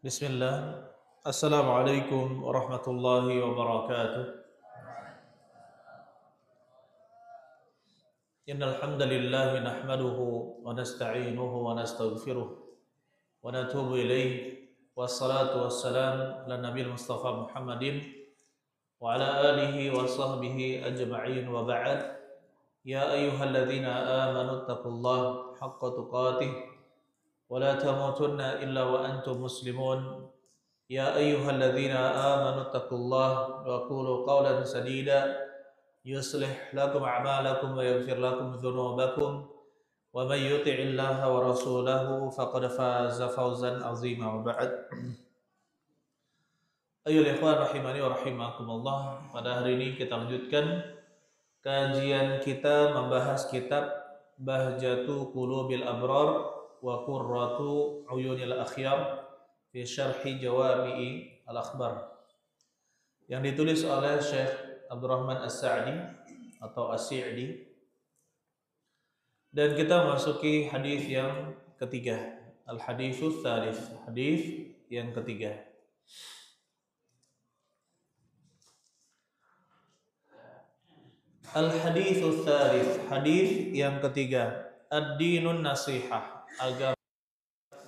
Bismillah. Assalamualaikum warahmatullahi wabarakatuh. Innal hamdalillah nahmaduhu wa nasta'inuhu wa nastaghfiruh wa natubu ilayh. Wassalatu wassalam ala nabiyil Mustafa Muhammadin wa ala alihi wa sahbihi ajma'in wa ba'd. Ya ayyuhalladzina amanu taqullaha haqqa tuqatih wa la tamutunna illa wa antum muslimun. يا أيها الذين آمنوا اتقوا الله وقولوا قولا سديدا يصلح لكم أعمالكم ويغفر لكم ذنوبكم ومن يطع الله ورسوله فقد فاز فوزا عظيما وبعد. Ayyuhal ikhwan rahimani wa rahimakumullah. Pada hari ini kita lanjutkan kajian kita membahas kitab Bahjatu Qulubil Abrar wa Qurratu Uyunil Akhyar fi Syarhi Jawami'i Al-Akhbar, yang ditulis oleh Syekh Abdurrahman As-Sa'di atau As-Sa'di. Dan kita memasuki hadis yang ketiga, Al-Haditsus Tsalits, hadis yang ketiga. Al-Haditsus Tsalits, hadis yang ketiga. Ad-dinun nasihah, agama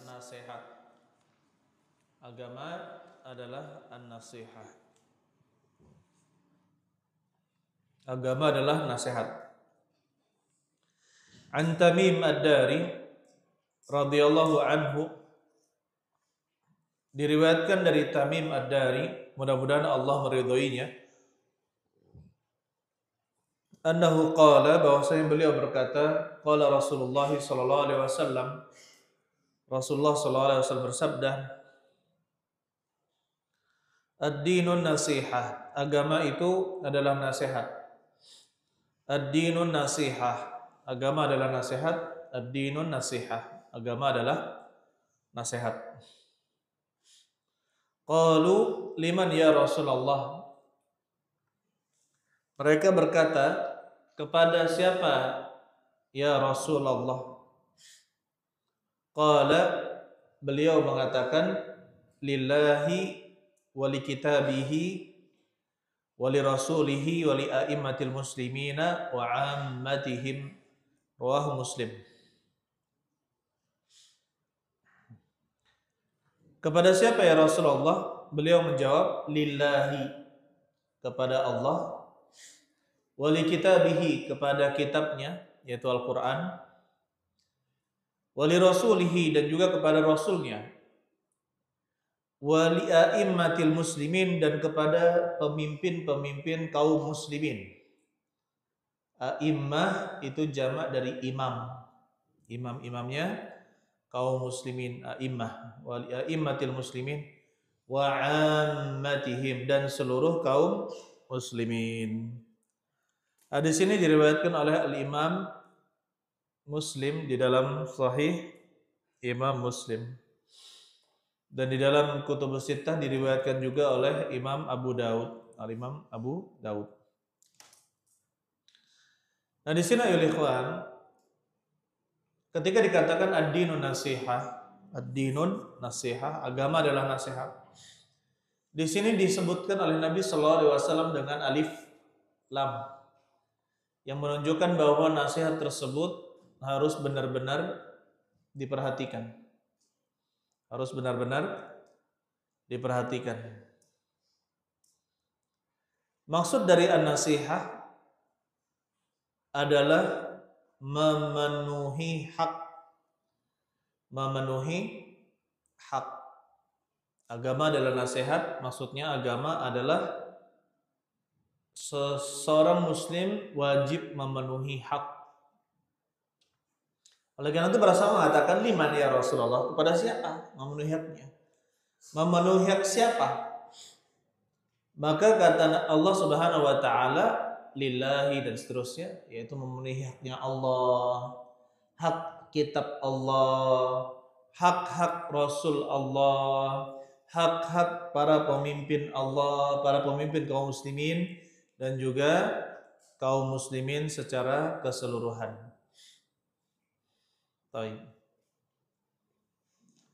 nasihat. Agama adalah an-nasihah. Agama adalah nasihat. An Tamim Ad-Dari radhiyallahu anhu, diriwayatkan dari Tamim Ad-Dari, mudah-mudahan Allah meridhoinya, annahu qala, bahwasanya beliau berkata, qala Rasulullah sallallahu alaihi wasallam, Rasulullah sallallahu alaihi wasallam bersabda, ad-dinun nasihah, agama itu adalah nasihat. Ad-dinun nasihah, agama adalah nasihat. Ad-dinun nasihah, agama adalah nasihat. Qalu liman ya Rasulullah, mereka berkata, kepada siapa ya Rasulullah? Qala, beliau mengatakan, lillahi wali kitabihi wali rasulihi wali a'immatil muslimina wa ammatihim, rawahu Muslim. Kepada siapa ya Rasulullah? Beliau menjawab, lillahi, kepada Allah, wali kitabihi, kepada kitabnya yaitu Al-Quran, wali rasulihi, dan juga kepada rasulnya, wali a'immatil muslimin, dan kepada pemimpin-pemimpin kaum muslimin. A'immah itu jamak dari imam. Imam-imamnya kaum muslimin, a'immah. Wali a'immatil muslimin wa 'ammatihim, dan seluruh kaum muslimin. Hadis ini diriwayatkan oleh Al-Imam Muslim di dalam Sahih Imam Muslim. Dan di dalam Kutubus Sittah diriwayatkan juga oleh Imam Abu Daud, Al-Imam Abu Daud. Nah, di sini ayol ikhwan, ketika dikatakan ad-dinun nasihah, ad-dinun nasihah, agama adalah nasihat. Di sini disebutkan oleh Nabi sallallahu alaihi wasallam dengan alif lam, yang menunjukkan bahwa nasihat tersebut harus benar-benar diperhatikan. Harus benar-benar diperhatikan. Maksud dari an-nasihah adalah memenuhi hak. Memenuhi hak. Agama adalah nasihat, maksudnya agama adalah seseorang muslim wajib memenuhi hak. Oleh karena itu para sahabat mengatakan, liman ya Rasulullah, kepada siapa memenuhi haknya? Memenuhi hak siapa? Maka kata Allah Subhanahu wa taala, lillahi, dan seterusnya, yaitu memenuhi haknya Allah, hak kitab Allah, hak-hak Rasul Allah, hak-hak para pemimpin Allah, para pemimpin kaum muslimin, dan juga kaum muslimin secara keseluruhan. Baik.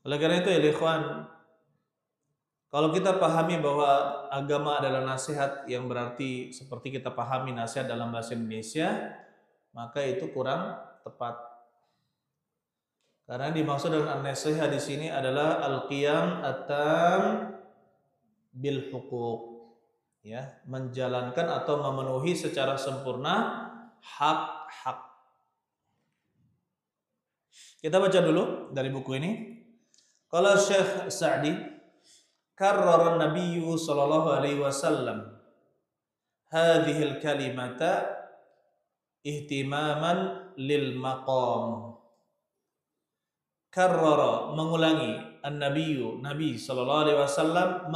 Oleh karena itu ya ikhwan, Kalau kita pahami bahwa agama adalah nasihat, yang berarti seperti kita pahami nasihat dalam bahasa Indonesia, maka itu kurang tepat. Karena dimaksud dengan nasihat di sini adalah al-qiyam atam bil huquq, ya, menjalankan atau memenuhi secara sempurna hak-hak. Kita baca dulu dari buku ini. Kalau Syekh Sa'di, karrara Nabi sallallahu alaihi wasallam hadhil kalimata ihtimaman lil maqam. Karrara, mengulangi, Nabi sallallahu alaihi wasallam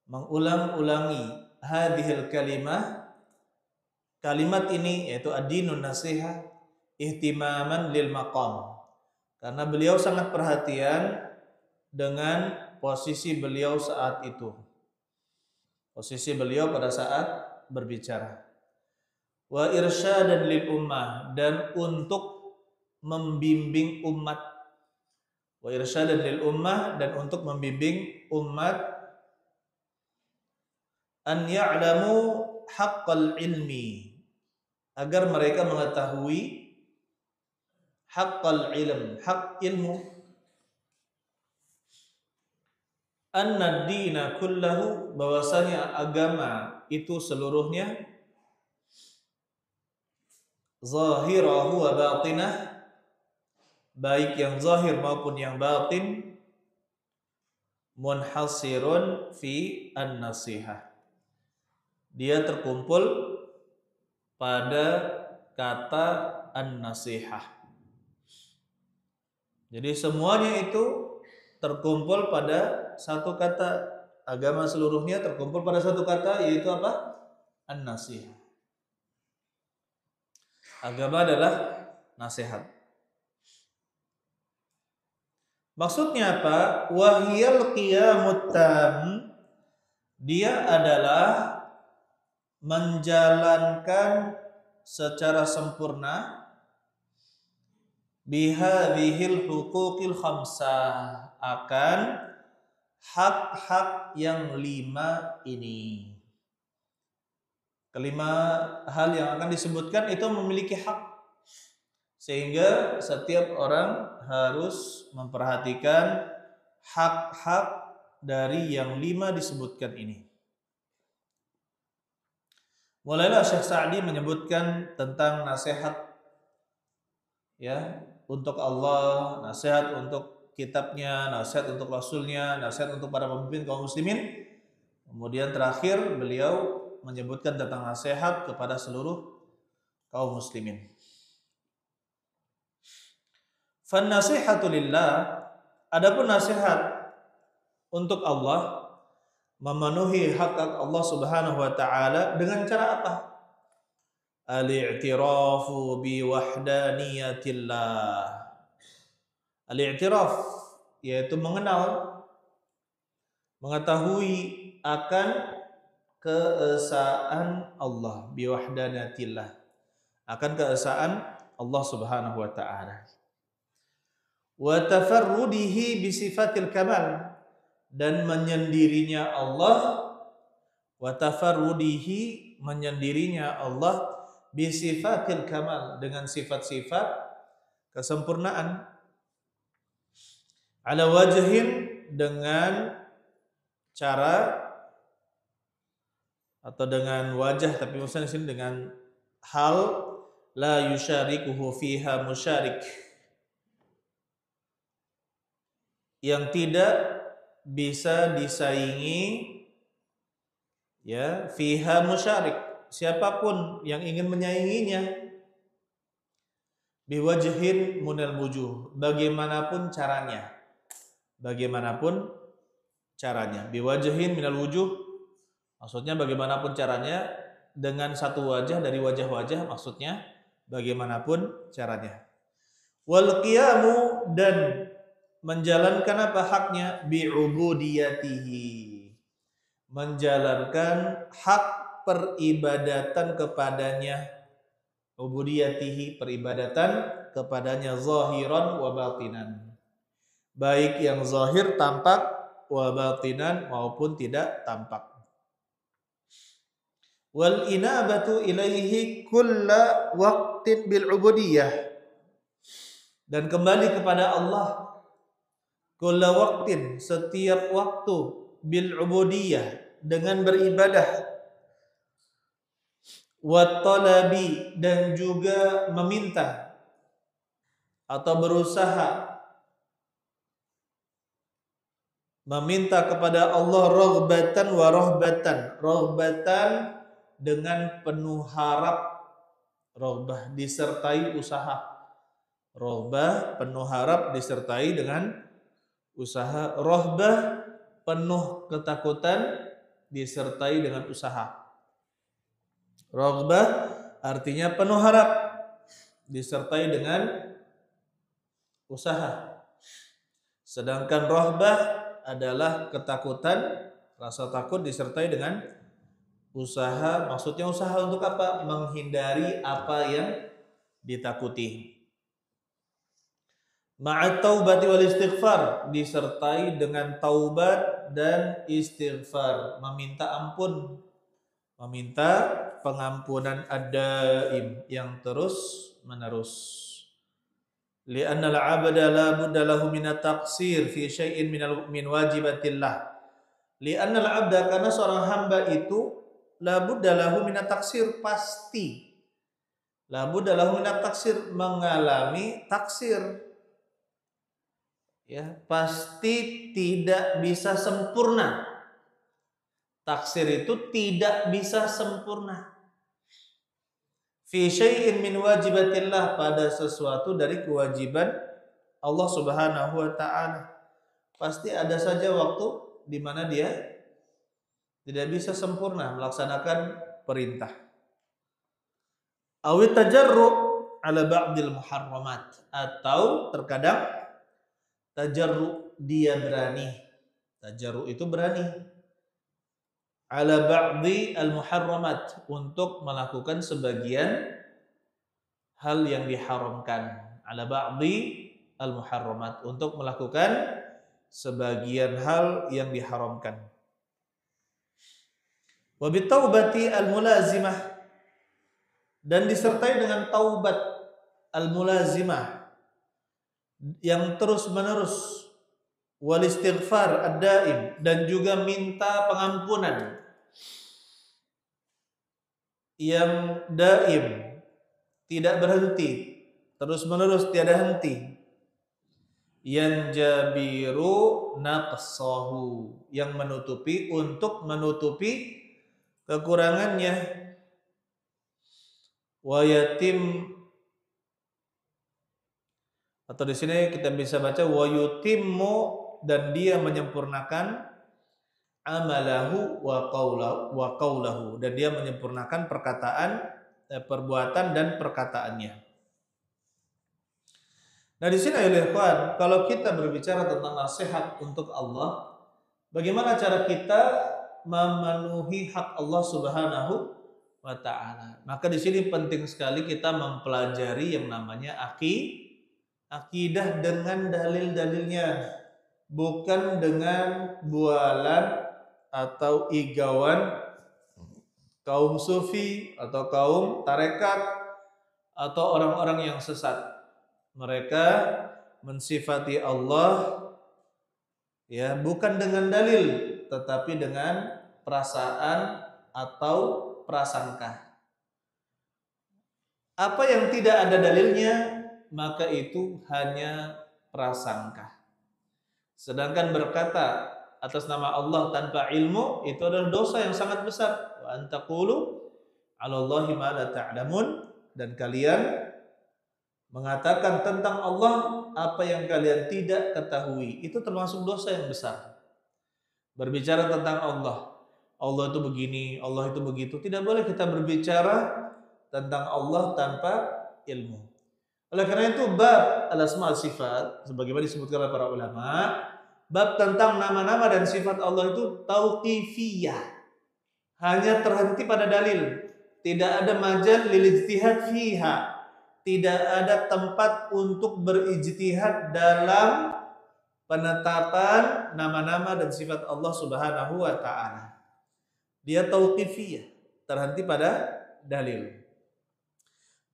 mengulang-ulangi hadhil kalimah, kalimat ini yaitu ad-dinun nasiha ihtimaman lil maqam, karena beliau sangat perhatian dengan posisi beliau saat itu, posisi beliau pada saat berbicara. Wa irsyadan lil ummah, dan untuk membimbing umat. Wa irsyadan lil ummah, dan untuk membimbing umat, an ya'lamu haqqal ilmi, agar mereka mengetahui haqqal ilm, hak ilmu. Anna dina kullahu, bahwasanya agama itu seluruhnya, zahirahu wa batinah, baik yang zahir maupun yang batin, munhasirun fi an-nasihah, dia terkumpul pada kata an-nasihah. Jadi semuanya itu terkumpul pada satu kata, agama seluruhnya terkumpul pada satu kata, yaitu apa? An-nasihah. Agama adalah nasihat. Maksudnya apa? Wahiyal qiyamut tam, dia adalah menjalankan secara sempurna bihadhil huquqil khamsah, akan hak-hak yang 5 ini. Kelima hal yang akan disebutkan itu memiliki hak, sehingga setiap orang harus memperhatikan hak-hak dari yang 5 disebutkan ini. Mulailah Syekh Sa'di menyebutkan tentang nasihat, ya, untuk Allah, nasihat untuk kitabnya, nasihat untuk Rasulnya, nasihat untuk para pemimpin kaum muslimin. Kemudian terakhir beliau menyebutkan tentang nasihat kepada seluruh kaum muslimin. Fan nasihatu lillah, adapun nasihat untuk Allah, memenuhi hak Allah Subhanahu wa taala dengan cara apa? Al-i'tirafu bi wahdaniyatillah. Al-i'tiraf yaitu mengenal, mengetahui akan keesaan Allah, bi wahdaniyatillah, akan keesaan Allah Subhanahu wa taala. Wa tafarrudihi bi sifatil kamal, dan menyendirinya Allah, wa tafarrudihi, menyendirinya Allah, bi sifatil kamal, dengan sifat-sifat kesempurnaan, ala wajhin, dengan cara atau dengan wajah, tapi maksudnya di sini dengan hal, la yusyarikuhu fiha musyarik, yang tidak bisa disaingi, ya, fiha musyarik, siapapun yang ingin menyainginya, biwajhin munal wujuh, bagaimanapun caranya, biwajhin minal wujuh, maksudnya bagaimanapun caranya, dengan satu wajah dari wajah-wajah, maksudnya bagaimanapun caranya. Wal qiyamu, dan menjalankan apa haknya, bi'ubudiyatihi, menjalankan hak peribadatan kepadanya, ubudiyatihi, peribadatan kepadanya, zahiran wa batinan, baik yang zahir tampak wa batinan, maupun tidak tampak. Wal inabatu ilaihi kulla waqtin bil ubudiyah, dan kembali kepada Allah kulla waqtin, setiap waktu, bil ubudiyah, dengan beribadah, wa talabi, dan juga meminta atau berusaha meminta kepada Allah raghbatan wa rahbatan. Raghbatan dengan penuh harap, raghbah disertai usaha. Raghbah penuh harap disertai dengan usaha. Rahbah penuh ketakutan disertai dengan usaha. Raghbah artinya penuh harap disertai dengan usaha. Sedangkan rahbah adalah ketakutan, rasa takut disertai dengan usaha. Maksudnya usaha untuk apa? Menghindari apa yang ditakuti. Ma'at taubati wal istighfar, disertai dengan taubat dan istighfar, meminta ampun, meminta pengampunan ad-daim, yang terus menerus. Li'anna al-'abda la budda lahu min at-taqsir fi syai'in min wajibatillah. Li'anna al-'abda, karena seorang hamba itu la budda lahu min at-taqsir, pasti la budda lahu min at-taqsir, mengalami taksir. Ya, pasti tidak bisa sempurna. Taksir itu tidak bisa sempurna. Fi syai'in min wajibatillah, pada sesuatu dari kewajiban Allah Subhanahu wa taala. Pasti ada saja waktu di mana dia tidak bisa sempurna melaksanakan perintah. Awit tajarru ala ba'dil muharramat, atau terkadang tajarru, dia berani. Tajarru itu berani. Ala ba'di al-muharramat, untuk melakukan sebagian hal yang diharamkan. Ala ba'di al-muharramat, untuk melakukan sebagian hal yang diharamkan. Wa bitaubati al-mulazimah, dan disertai dengan taubat al-mulazimah, yang terus menerus. Wal istighfar ad-daim, dan juga minta pengampunan yang daim, tidak berhenti, terus menerus, tiada henti. Yang jabiru naqsahu, yang menutupi, untuk menutupi kekurangannya. Wa yatim, atau di sini kita bisa baca wa yutimmu, dan dia menyempurnakan amalahu wa qawlahu, dan dia menyempurnakan perkataan, perbuatan dan perkataannya. Nah, di sini ya ikhwan, kalau kita berbicara tentang nasihat untuk Allah, bagaimana cara kita memenuhi hak Allah Subhanahu wa taala? Maka di sini penting sekali kita mempelajari yang namanya akidah dengan dalil-dalilnya, bukan dengan bualan atau igawan kaum sufi atau kaum tarekat atau orang-orang yang sesat. Mereka mensifati Allah ya bukan dengan dalil, tetapi dengan perasaan atau prasangka. Apa yang tidak ada dalilnya, maka itu hanya prasangka. Sedangkan berkata atas nama Allah tanpa ilmu, itu adalah dosa yang sangat besar. Wa antaqulu 'alallahi ma la ta'lamun, dan kalian mengatakan tentang Allah apa yang kalian tidak ketahui, itu termasuk dosa yang besar. Berbicara tentang Allah, Allah itu begini, Allah itu begitu, tidak boleh kita berbicara tentang Allah tanpa ilmu. Oleh karena itu bab al-asma' sifat, sebagaimana disebutkan oleh para ulama, bab tentang nama-nama dan sifat Allah itu tauqifiyah, hanya terhenti pada dalil, tidak ada majal lil ijtihad fiha, tidak ada tempat untuk berijtihad dalam penetapan nama-nama dan sifat Allah Subhanahu wa taala. Dia tauqifiyah, terhenti pada dalil.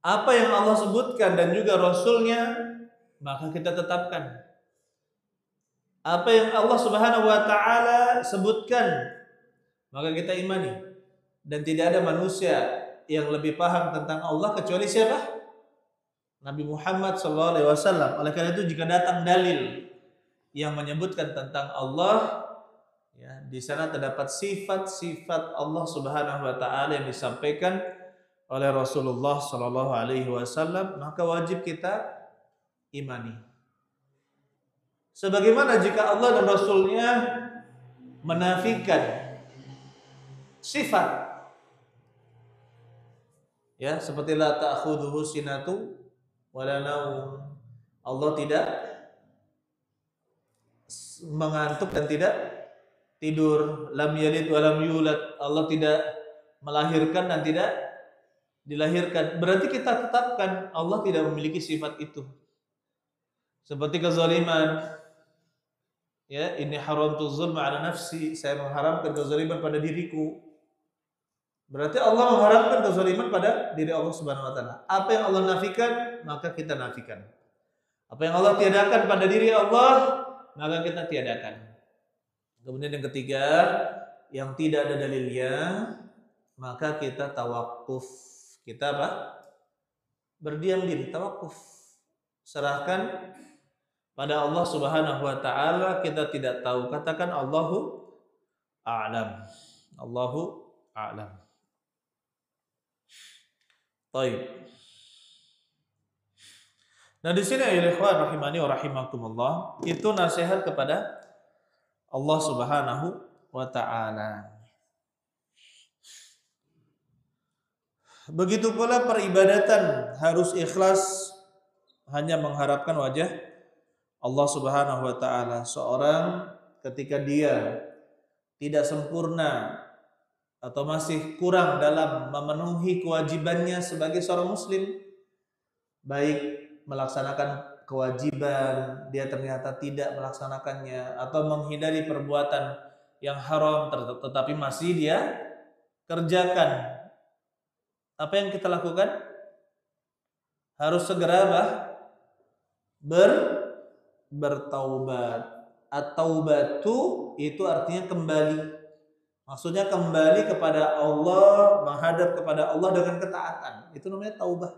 Apa yang Allah sebutkan dan juga Rasulnya, maka kita tetapkan. Apa yang Allah Subhanahu wa taala sebutkan, maka kita imani. Dan tidak ada manusia yang lebih paham tentang Allah kecuali siapa? Nabi Muhammad SAW. Oleh karena itu jika datang dalil yang menyebutkan tentang Allah, ya, di sana terdapat sifat-sifat Allah Subhanahu wa taala yang disampaikan oleh Rasulullah sallallahu alaihi wasallam, maka wajib kita imani. Sebagaimana jika Allah dan Rasulnya menafikan sifat, ya, seperti la ta'khudhuhu sinatu wala naum. Allah tidak mengantuk dan tidak tidur. Lam yalid wa lam yulad. Allah tidak melahirkan dan tidak dilahirkan. Berarti kita tetapkan Allah tidak memiliki sifat itu. Seperti kezaliman. Ya, ini haramtu zulma ala nafsi. Saya mengharamkan kezaliman pada diriku. Berarti Allah mengharamkan kezaliman pada diri Allah Subhanahu wa taala. Apa yang Allah nafikan, maka kita nafikan. Apa yang Allah tiadakan pada diri Allah, maka kita tiadakan. Kemudian yang ketiga, yang tidak ada dalilnya, maka kita tawakuf. Kita apa? Berdiam diri, tawakuf. Serahkan pada Allah Subhanahu wa taala, kita tidak tahu. Katakan Allahu a'lam. Allahu a'lam. Baik. Nah, di sini ya ikhwan rahimani wa rahimakumullah, itu nasihat kepada Allah Subhanahu wa taala. Begitu pula peribadatan harus ikhlas, hanya mengharapkan wajah Allah Subhanahu wa taala. Seorang ketika dia tidak sempurna atau masih kurang dalam memenuhi kewajibannya sebagai seorang muslim, baik melaksanakan kewajiban dia ternyata tidak melaksanakannya, atau menghindari perbuatan yang haram tetapi masih dia kerjakan, apa yang kita lakukan? Harus segera bertaubat. At-taubatu itu artinya kembali. Maksudnya kembali kepada Allah, menghadap kepada Allah dengan ketaatan. Itu namanya taubah.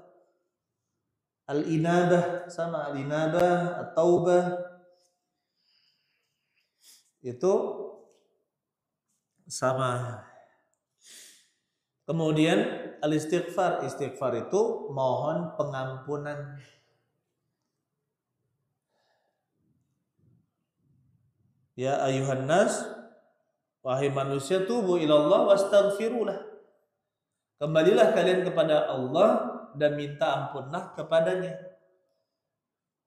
Al-inabah sama al-inabah, at-taubah itu sama. Kemudian al-istighfar. Istighfar itu mohon pengampunan. Ya ayuhan nas, wahai manusia, tubu ilallah wastaghfirulah. Kembalilah kalian kepada Allah dan minta ampunlah kepadanya.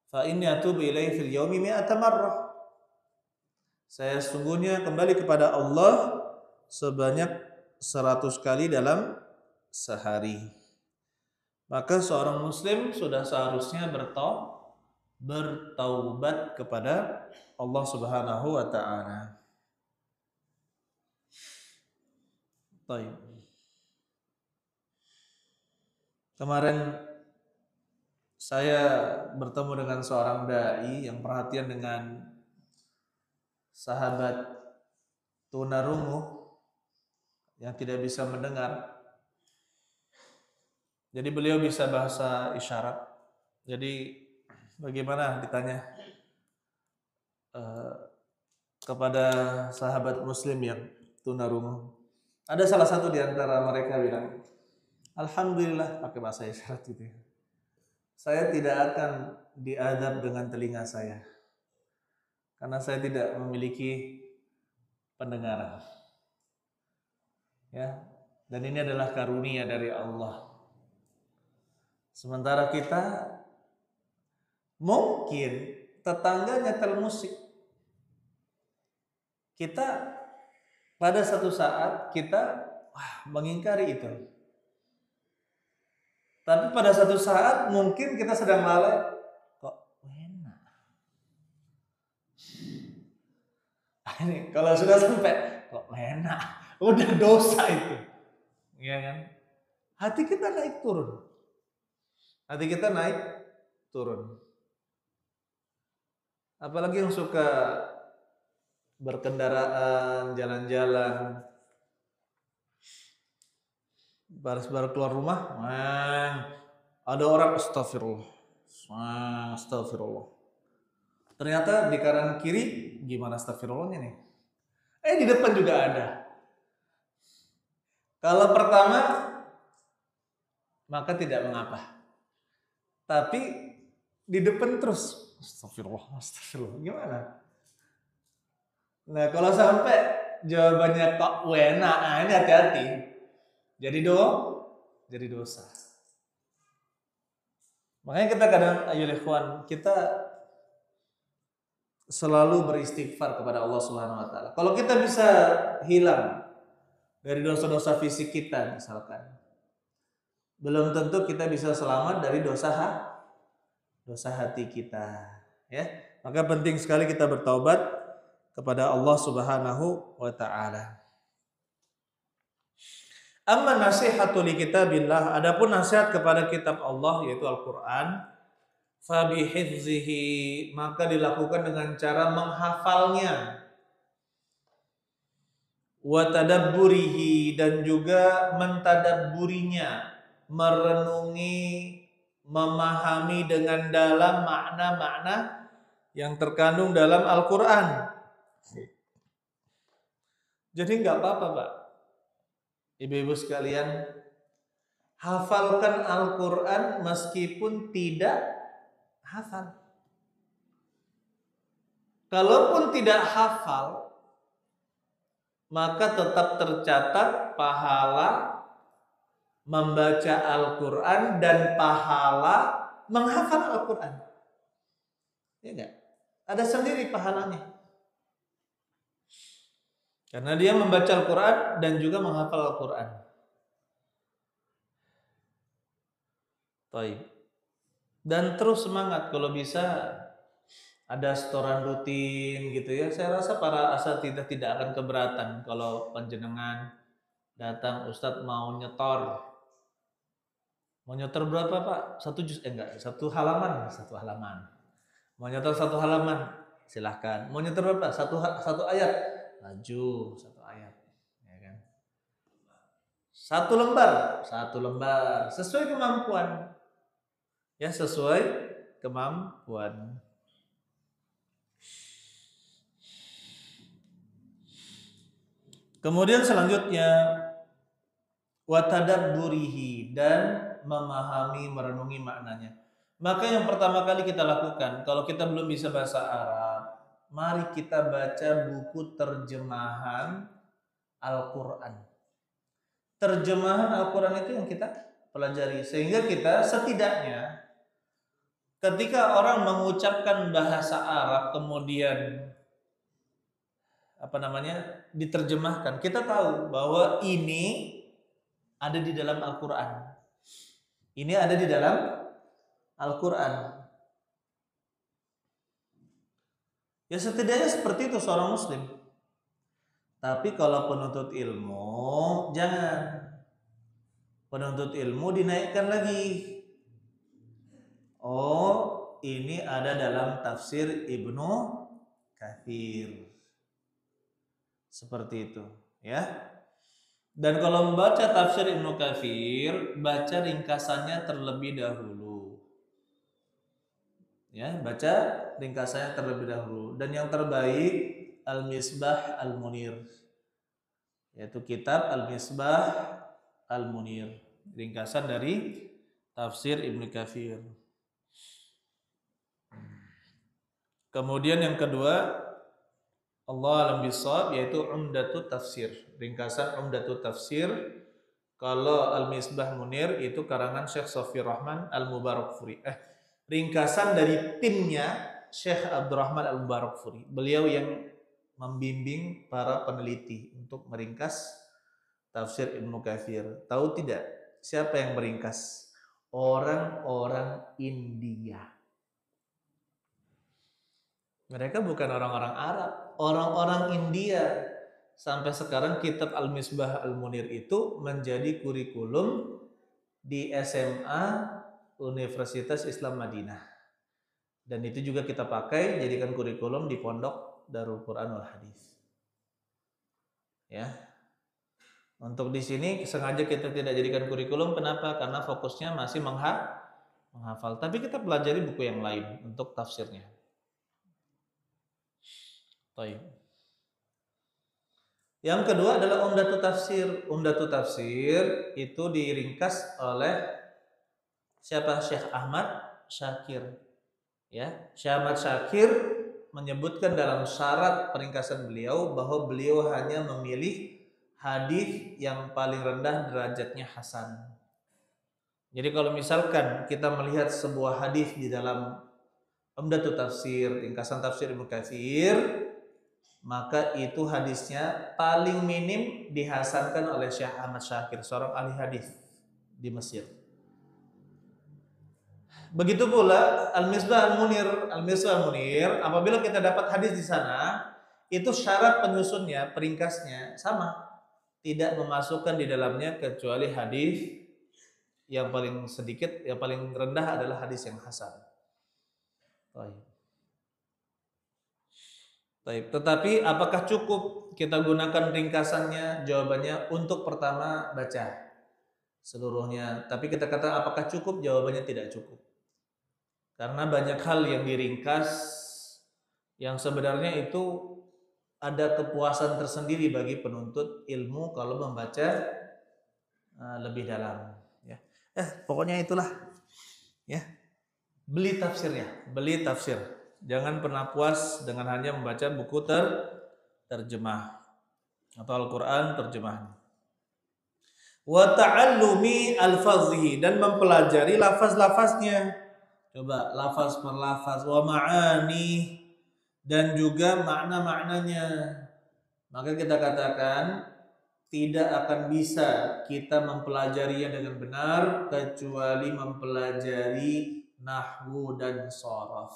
Fa inni atubu ilaihi fil yaumi mi'ata marrah. Saya sungguhnya kembali kepada Allah sebanyak 100 kali dalam sehari. Maka seorang muslim sudah seharusnya bertaubat kepada Allah Subhanahu wa taala. Baik. Kemarin saya bertemu dengan seorang dai yang perhatian dengan sahabat tunarungu yang tidak bisa mendengar. Jadi beliau bisa bahasa isyarat. Jadi bagaimana ditanya kepada sahabat muslim yang tunarungu. Ada salah satu di antara mereka bilang, alhamdulillah, pakai bahasa isyarat gitu ya. Saya tidak akan diadab dengan telinga saya. Karena saya tidak memiliki pendengaran. Ya, dan ini adalah karunia dari Allah. Sementara kita mungkin tetangganya nyetel musik. Kita pada satu saat kita mengingkari itu. Tapi pada satu saat mungkin kita sedang lalai, kok enak. ini kalau sudah sampai kok enak, udah dosa itu. Iya kan? Hati kita naik turun. Hati kita naik turun. Apalagi yang suka berkendaraan, jalan-jalan, baru keluar rumah, ada orang astagfirullah. Astagfirullah. Ternyata di kanan kiri gimana astagfirullahnya nih? Di depan juga ada. Kalau pertama maka tidak mengapa. Tapi di depan terus astagfirullah, astagfirullah. Gimana? Nah, kalau sampai jawabannya kok enak, ini hati-hati. Jadi dosa. Makanya kita kadang ayo ikhwan, kita selalu beristighfar kepada Allah Subhanahu wa taala. Kalau kita bisa hilang dari dosa-dosa fisik kita misalkan, belum tentu kita bisa selamat dari dosa hati kita, ya. Maka penting sekali kita bertaubat kepada Allah Subhanahu wa taala. Amma nasihatu li kitabillah, adapun nasihat kepada kitab Allah yaitu Al-Qur'an, fa bihifzihi, maka dilakukan dengan cara menghafalnya, wa tadabburihi, dan juga mentadabburinya, merenungi, memahami dengan dalam makna-makna yang terkandung dalam Al-Qur'an. Jadi nggak apa-apa, Pak. Ibu-ibu sekalian, hafalkan Al-Quran meskipun tidak hafal. Kalaupun tidak hafal, maka tetap tercatat pahala membaca Al-Quran dan pahala menghafal Al-Quran. Ya enggak? Ada sendiri pahalanya. Karena dia membaca Al-Quran dan juga menghafal Al-Quran. Baik. Dan terus semangat kalau bisa ada setoran rutin gitu ya. Saya rasa para asatidzah tidak akan keberatan kalau panjenengan datang, Ustadz mau nyetor. Mau nyetor berapa Pak? Satu halaman. Mau nyetor satu halaman, silahkan. Mau nyetor berapa? Satu ayat. Maju satu ayat, ya kan? Satu lembar, sesuai kemampuan, ya, sesuai kemampuan. Kemudian selanjutnya watadabburihi, dan memahami, merenungi maknanya. Maka yang pertama kali kita lakukan, kalau kita belum bisa bahasa Arab, mari kita baca buku terjemahan Al-Quran. Terjemahan Al-Quran itu yang kita pelajari, sehingga kita setidaknya ketika orang mengucapkan bahasa Arab kemudian diterjemahkan, kita tahu bahwa ini ada di dalam Al-Quran. Ini ada di dalam Al-Quran. Ya setidaknya seperti itu seorang muslim. Tapi kalau penuntut ilmu, jangan. Penuntut ilmu dinaikkan lagi. Oh, ini ada dalam tafsir Ibnu Katsir. Seperti itu, ya. Dan kalau membaca tafsir Ibnu Katsir, baca ringkasannya terlebih dahulu. Ya, baca ringkasannya terlebih dahulu. Dan yang terbaik Al-Misbah Al-Munir, yaitu kitab Al-Misbah Al-Munir, ringkasan dari tafsir Ibnu Katsir. Kemudian yang kedua, Allah alam bisawab, yaitu Umdatut Tafsir, ringkasan Umdatut Tafsir. Kalau Al-Misbah Munir itu karangan Syekh Safi Rahman Al-Mubarakfuri. Ringkasan dari timnya Syekh Abdurrahman Al-Mubarakfuri. Beliau yang membimbing para peneliti untuk meringkas tafsir Ibnu Katsir. Tahu tidak siapa yang meringkas? Orang-orang India. Mereka bukan orang-orang Arab, orang-orang India. Sampai sekarang kitab Al-Misbah Al-Munir itu menjadi kurikulum di SMA Universitas Islam Madinah. Dan itu juga kita pakai jadikan kurikulum di Pondok Darul Quran wal Hadis. Ya. Untuk di sini sengaja kita tidak jadikan kurikulum, kenapa? Karena fokusnya masih menghafal. Tapi kita pelajari buku yang lain untuk tafsirnya. Baik. Yang kedua adalah Umdatut Tafsir. Umdatut Tafsir itu diringkas oleh siapa? Syekh Ahmad Syakir. Ya, Syekh Ahmad Syakir menyebutkan dalam syarat peringkasan beliau bahwa beliau hanya memilih hadis yang paling rendah derajatnya hasan. Jadi kalau misalkan kita melihat sebuah hadis di dalam Umdatut Tafsir, ringkasan tafsir Ibnu Katsir, maka itu hadisnya paling minim dihasankan oleh Syekh Ahmad Syakir, seorang ahli hadis di Mesir. Begitu pula Al-Misbah Al-Munir. Al-Misbah Al-Munir, apabila kita dapat hadis di sana, itu syarat penyusunnya, peringkasnya sama. Tidak memasukkan di dalamnya kecuali hadis yang paling sedikit, yang paling rendah adalah hadis yang hasan. Baik. Tetapi apakah cukup kita gunakan ringkasannya? Jawabannya untuk pertama baca seluruhnya. Tapi kita kata apakah cukup? Jawabannya tidak cukup. Karena banyak hal yang diringkas yang sebenarnya itu ada kepuasan tersendiri bagi penuntut ilmu kalau membaca lebih dalam. Ya. Pokoknya itulah. Ya. Beli tafsirnya, beli tafsir. Jangan pernah puas dengan hanya membaca buku terjemah atau Al-Quran terjemahan. Wa ta'allumi al-fadhihi, dan mempelajari lafaz-lafaznya. Coba lafaz per lafaz, wa ma'ani, dan juga makna-maknanya. Maka kita katakan tidak akan bisa kita mempelajarinya dengan benar kecuali mempelajari nahwu dan shoraf.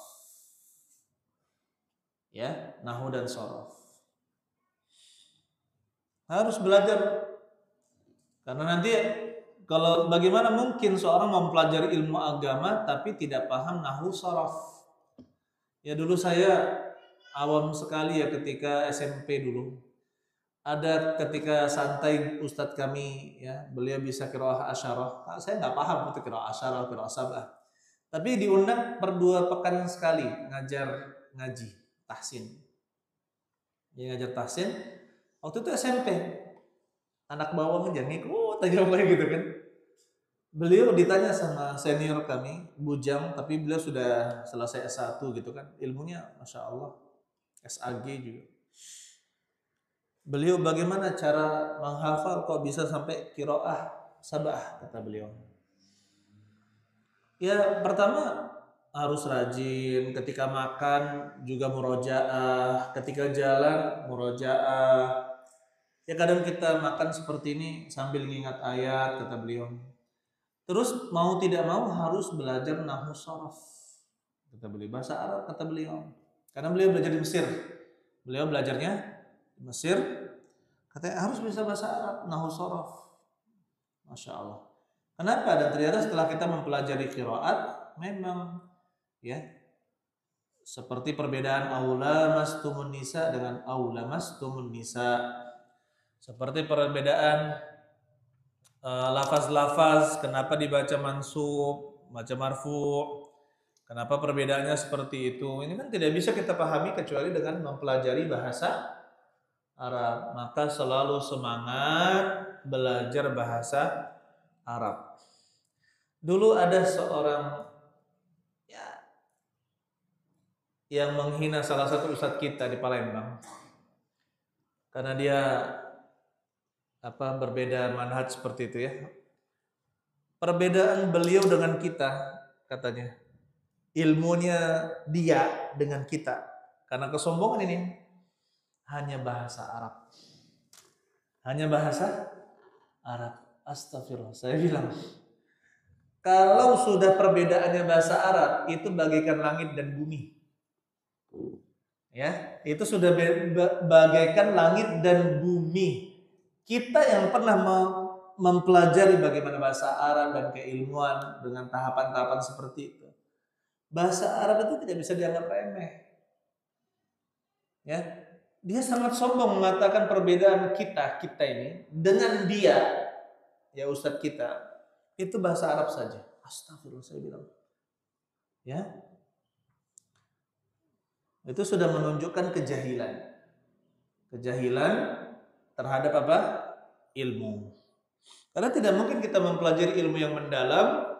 Ya, nahwu dan shoraf. Harus belajar. Karena nanti kalau bagaimana mungkin seorang mempelajari ilmu agama tapi tidak paham nahwu shoraf? Ya dulu saya awam sekali ya ketika SMP dulu. Ada ketika santai ustadz kami ya, beliau bisa qiraah asyarah. Saya nggak paham itu qiraah asyarah, qiraah sabah. Tapi diundang per 2 pekan sekali ngaji tahsin. Dia ngajar tahsin. Waktu itu SMP. Anak bawang aja ngikut aja gitu kan. Beliau ditanya sama senior kami, bujang, tapi beliau sudah selesai S1 gitu kan. Ilmunya Masya Allah, SAG juga. Beliau bagaimana cara menghafal kok bisa sampai qiraah sabah, kata beliau. Ya pertama harus rajin, ketika makan juga murojaah, ketika jalan murojaah. Ya kadang kita makan seperti ini sambil mengingat ayat, kata beliau. Terus mau tidak mau harus belajar nahwu shoraf, kata beliau. Bahasa Arab, kata beliau. Karena beliau belajar di Mesir. Beliau belajarnya di Mesir. Katanya harus bisa bahasa Arab, nahwu shoraf. Masya Allah. Kenapa? Dan ternyata setelah kita mempelajari qiraat, memang ya seperti perbedaan aula mastumun nisa dengan aula mastumun nisa. Seperti perbedaan lafaz-lafaz, kenapa dibaca mansub, baca marfu', kenapa perbedaannya seperti itu. Ini kan tidak bisa kita pahami kecuali dengan mempelajari bahasa Arab. Maka selalu semangat belajar bahasa Arab. Dulu ada seorang ya yang menghina salah satu ustadz kita di Palembang. Karena dia berbeda manhaj seperti itu ya. Perbedaan beliau dengan kita, katanya, ilmunya dia dengan kita. Karena kesombongan ini hanya bahasa Arab. Hanya bahasa Arab. Astagfirullah. Saya bilang, kalau sudah perbedaannya bahasa Arab, itu bagaikan langit dan bumi. Ya, itu sudah bagaikan langit dan bumi. Kita yang pernah mempelajari bagaimana bahasa Arab dan keilmuan dengan tahapan-tahapan seperti itu. Bahasa Arab itu tidak bisa dianggap remeh. Ya, dia sangat sombong mengatakan perbedaan kita ini dengan dia, ya Ustadz kita, itu bahasa Arab saja. Astagfirullah, saya bilang. Ya, itu sudah menunjukkan kejahilan terhadap apa? Ilmu. Karena tidak mungkin kita mempelajari ilmu yang mendalam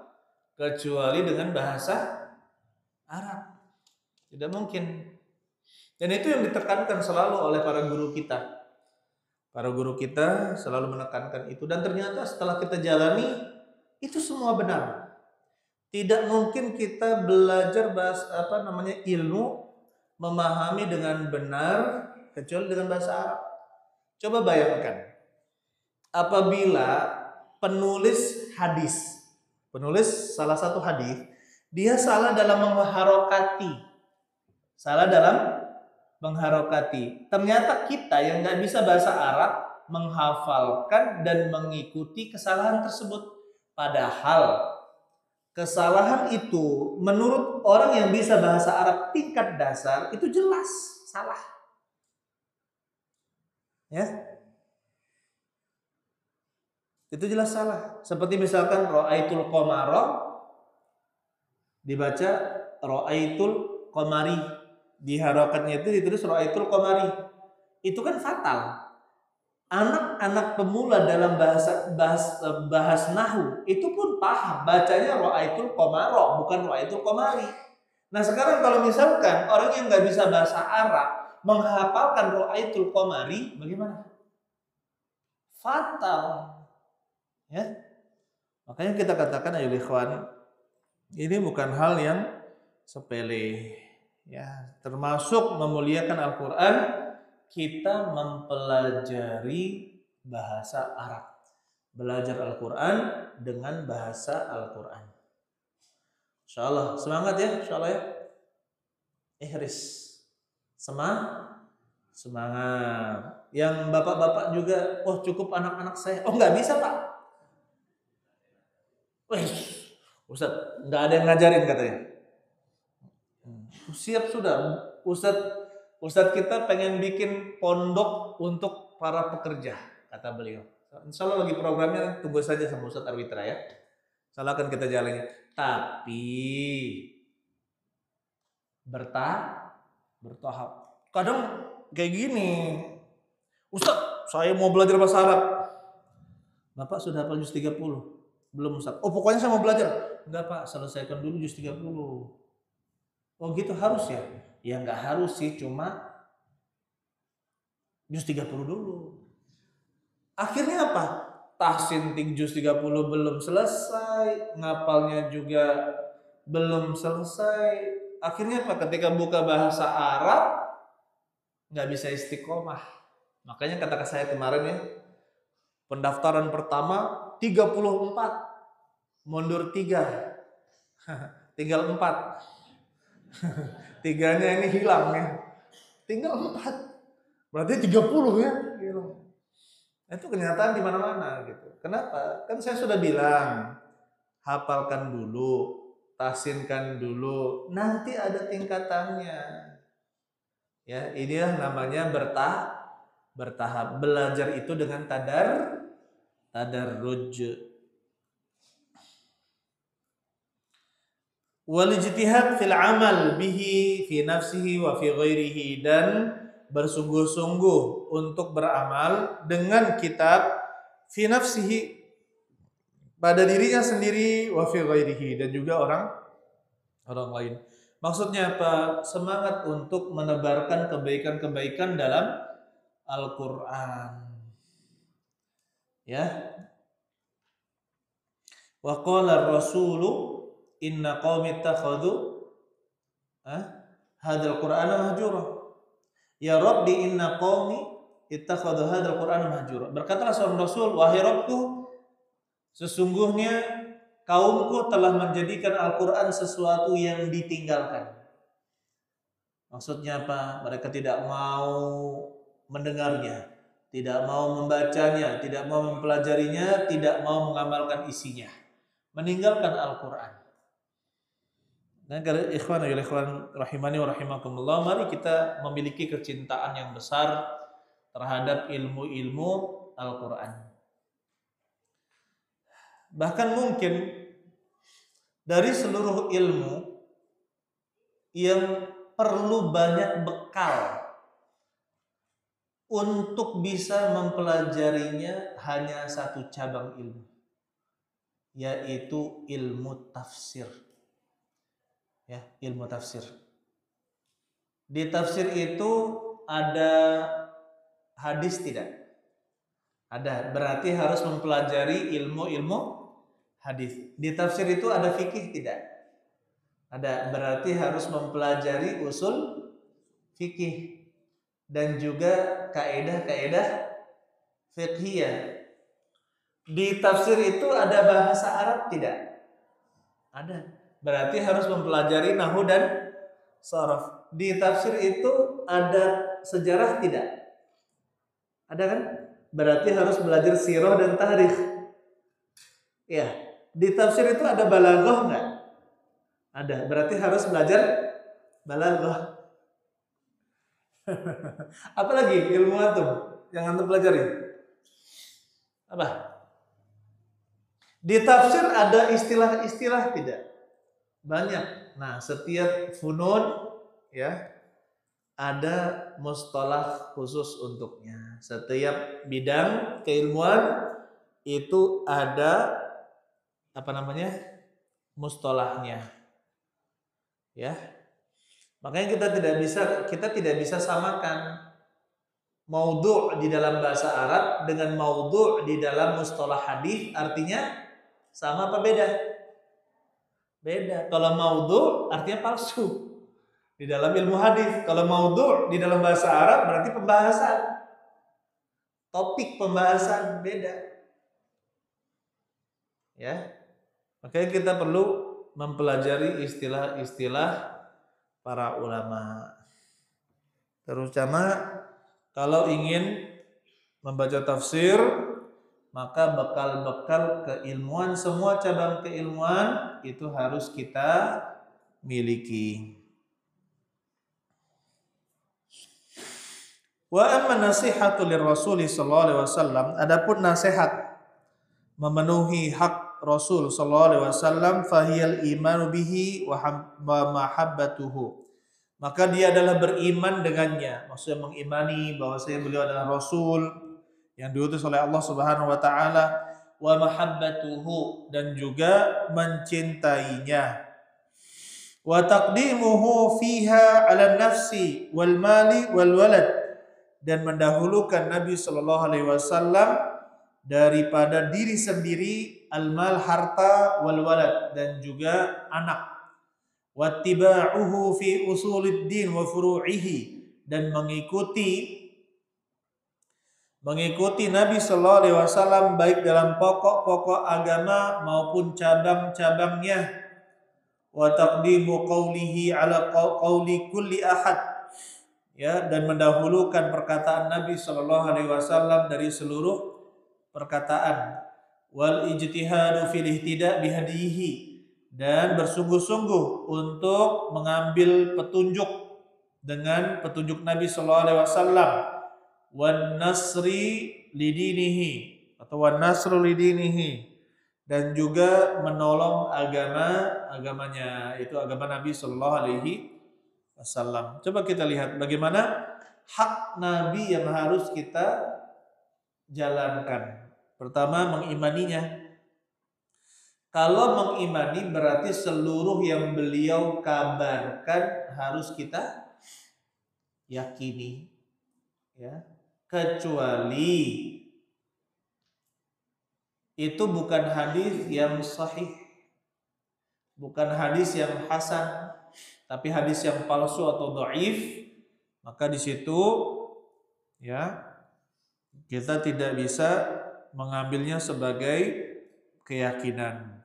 kecuali dengan bahasa Arab. Tidak mungkin. Dan itu yang ditekankan selalu oleh para guru kita. Para guru kita selalu menekankan itu, dan ternyata setelah kita jalani itu semua benar. Tidak mungkin kita belajar ilmu, memahami dengan benar kecuali dengan bahasa Arab. Coba bayangkan, apabila penulis salah satu hadis, dia salah dalam mengharokati. Ternyata kita yang nggak bisa bahasa Arab menghafalkan dan mengikuti kesalahan tersebut. Padahal kesalahan itu menurut orang yang bisa bahasa Arab tingkat dasar itu jelas salah. Ya. Itu jelas salah. Seperti misalkan ra'aitul qamara dibaca ra'aitul qamari. Di harokatnya itu ditulis ra'aitul qamari. Itu kan fatal. Anak-anak pemula dalam bahas nahwu itu pun paham bacanya ra'aitul qamara bukan ra'aitul qamari. Nah, sekarang kalau misalkan orang yang nggak bisa bahasa Arab menghafalkan ra'aitul qamari, bagaimana? Fatal. Ya. Makanya kita katakan ayo ikhwan, ini bukan hal yang sepele. Ya, termasuk memuliakan Al-Qur'an, kita mempelajari bahasa Arab. Belajar Al-Qur'an dengan bahasa Al-Qur'an. Insyaallah, semangat ya, insyaallah ya. Ihris. Semangat. Yang bapak-bapak juga, oh cukup anak-anak saya. Oh nggak bisa Pak. Wih, Ustadz, nggak ada yang ngajarin katanya. Siap sudah, Ustadz kita pengen bikin pondok untuk para pekerja, kata beliau. Insya Allah lagi programnya, tunggu saja sama Ustadz Arwitra ya. Insya Allah akan kita jalani. Tapi bertahap. Kadang kayak gini, Ustadz, saya mau belajar bahasa Arab. Bapak sudah hafal juz 30? Belum Ustadz. Oh pokoknya saya mau belajar. Enggak Pak, selesaikan dulu juz 30. Oh gitu harus ya? Ya enggak harus sih, cuma juz 30 dulu. Akhirnya apa? Tahsin juz 30 belum selesai, ngapalnya juga belum selesai. Akhirnya apa? Ketika buka bahasa Arab nggak bisa istiqomah. Makanya kata saya kemarin ya, pendaftaran pertama 34, mundur 3, tinggal 4. 3-nya ini hilang ya, tinggal 4, berarti 30 ya. Itu kenyataan di mana-mana gitu. Kenapa? Kan saya sudah bilang, hafalkan dulu, tahsinkan dulu, nanti ada tingkatannya. Ya, inilah namanya bertahap. Belajar itu dengan tadarruj. Wal ijtihad fil amal bihi fi nafsihi wa fi ghairihi, dan bersungguh-sungguh untuk beramal dengan kitab fi nafsihi, pada dirinya sendiri, wa fi ghairihi, dan juga orang lain. Maksudnya apa? Semangat untuk menebarkan kebaikan-kebaikan dalam Al-Qur'an. Ya. Wa qala ar-rasulu inna qaumi ittakhadhu hadzal qur'ana mahjura. Ya Rabbi inna qaumi ittakhadhu hadzal qur'ana mahjura. Berkatalah seorang Rasul, wahai Rabbku, sesungguhnya kaumku telah menjadikan Al-Qur'an sesuatu yang ditinggalkan. Maksudnya apa? Mereka tidak mau mendengarnya, tidak mau membacanya, tidak mau mempelajarinya, tidak mau mengamalkan isinya. Meninggalkan Al-Quran. Dan kalau ikhwan rahimani wa rahimakumullah, mari kita memiliki kecintaan yang besar terhadap ilmu-ilmu Al-Quran. Bahkan mungkin dari seluruh ilmu yang perlu banyak bekal untuk bisa mempelajarinya hanya satu cabang ilmu, yaitu ilmu tafsir. Ya, ilmu tafsir. Di tafsir itu ada hadis tidak? Ada, berarti harus mempelajari ilmu-ilmu hadis. Di tafsir itu ada fikih tidak? Ada, berarti harus mempelajari usul fikih dan juga kaidah-kaidah fiqhiyah. Di tafsir itu ada bahasa Arab tidak? Ada. Berarti harus mempelajari nahwu dan sharaf. Di tafsir itu ada sejarah tidak? Ada kan? Berarti harus belajar sirah dan tarikh. Ya. Di tafsir itu ada balaghah enggak? Ada. Berarti harus belajar balaghah. Apalagi ilmu antum yang antum pelajari? Apa? Di tafsir ada istilah-istilah tidak? Banyak. Nah, setiap funun ya ada mustalah khusus untuknya. Setiap bidang keilmuan itu ada apa namanya? Mustalahnya. Ya. Makanya kita tidak bisa samakan maudhu' di dalam bahasa Arab dengan maudhu' di dalam mustalah hadis, artinya sama apa beda? Beda. Kalau maudhu' artinya palsu di dalam ilmu hadis. Kalau maudhu' di dalam bahasa Arab berarti pembahasan. Topik pembahasan beda. Ya. Makanya kita perlu mempelajari istilah-istilah para ulama. Terutama kalau ingin membaca tafsir, maka bekal-bekal keilmuan, semua cabang keilmuan itu harus kita miliki. Wa amma nasihatu lirrasuli sallallahu alaihi wasallam, adapun nasihat memenuhi hak Rasul sallallahu alaihi wasallam, fahiyal imanu bihi wa mahabbatuhu. Maka dia adalah beriman dengannya, maksudnya mengimani bahwasanya beliau adalah Rasul yang diutus oleh Allah Subhanahu wa taala, wa mahabbatuhu, dan juga mencintainya, wa taqdimuhu fiha 'ala nafsi wal mali wal walad, dan mendahulukan Nabi sallallahu alaihi wasallam daripada diri sendiri, al-mal harta, wal walad, dan juga anak, wattiba'uhu fi usuluddin wa furu'ihi, dan mengikuti Nabi sallallahu alaihi wasallam baik dalam pokok-pokok agama maupun cabang-cabangnya, wa taqdimu qawlihi ala qawli kulli ahad, ya, dan mendahulukan perkataan Nabi sallallahu alaihi wasallam dari seluruh perkataan, wal ijtihadu fil ihtida bihadihi, dan bersungguh-sungguh untuk mengambil petunjuk dengan petunjuk Nabi sallallahu alaihi wasallam, wan nasri lidinihi atau wan nasru lidinihi, dan juga menolong agamanya, itu agama Nabi sallallahu alaihi wasallam. Coba kita lihat bagaimana hak Nabi yang harus kita jalankan. Pertama, mengimaninya. Kalau mengimani berarti seluruh yang beliau kabarkan harus kita yakini, ya. Kecuali itu bukan hadis yang sahih, bukan hadis yang hasan, tapi hadis yang palsu atau dhaif, maka di situ ya kita tidak bisa mengambilnya sebagai keyakinan.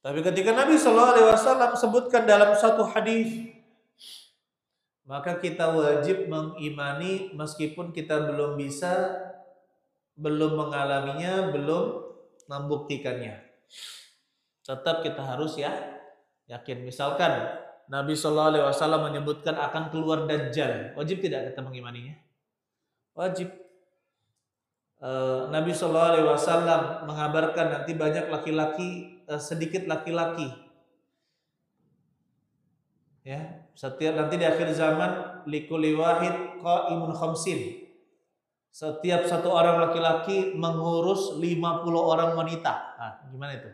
Tapi ketika Nabi sallallahu alaihi wasallam sebutkan dalam satu hadis maka kita wajib mengimani meskipun kita belum mengalaminya, belum membuktikannya. Tetap kita harus yakin. Misalkan Nabi Shallallahu Alaihi Wasallam menyebutkan akan keluar Dajjal, wajib tidak kita mengimaninya? Wajib. Nabi Shallallahu Alaihi Wasallam mengabarkan nanti banyak laki-laki, sedikit laki-laki. Ya, setiap nanti di akhir zaman likulli wahid qaimun khamsin. Setiap satu orang laki-laki mengurus 50 orang wanita. Nah, gimana itu?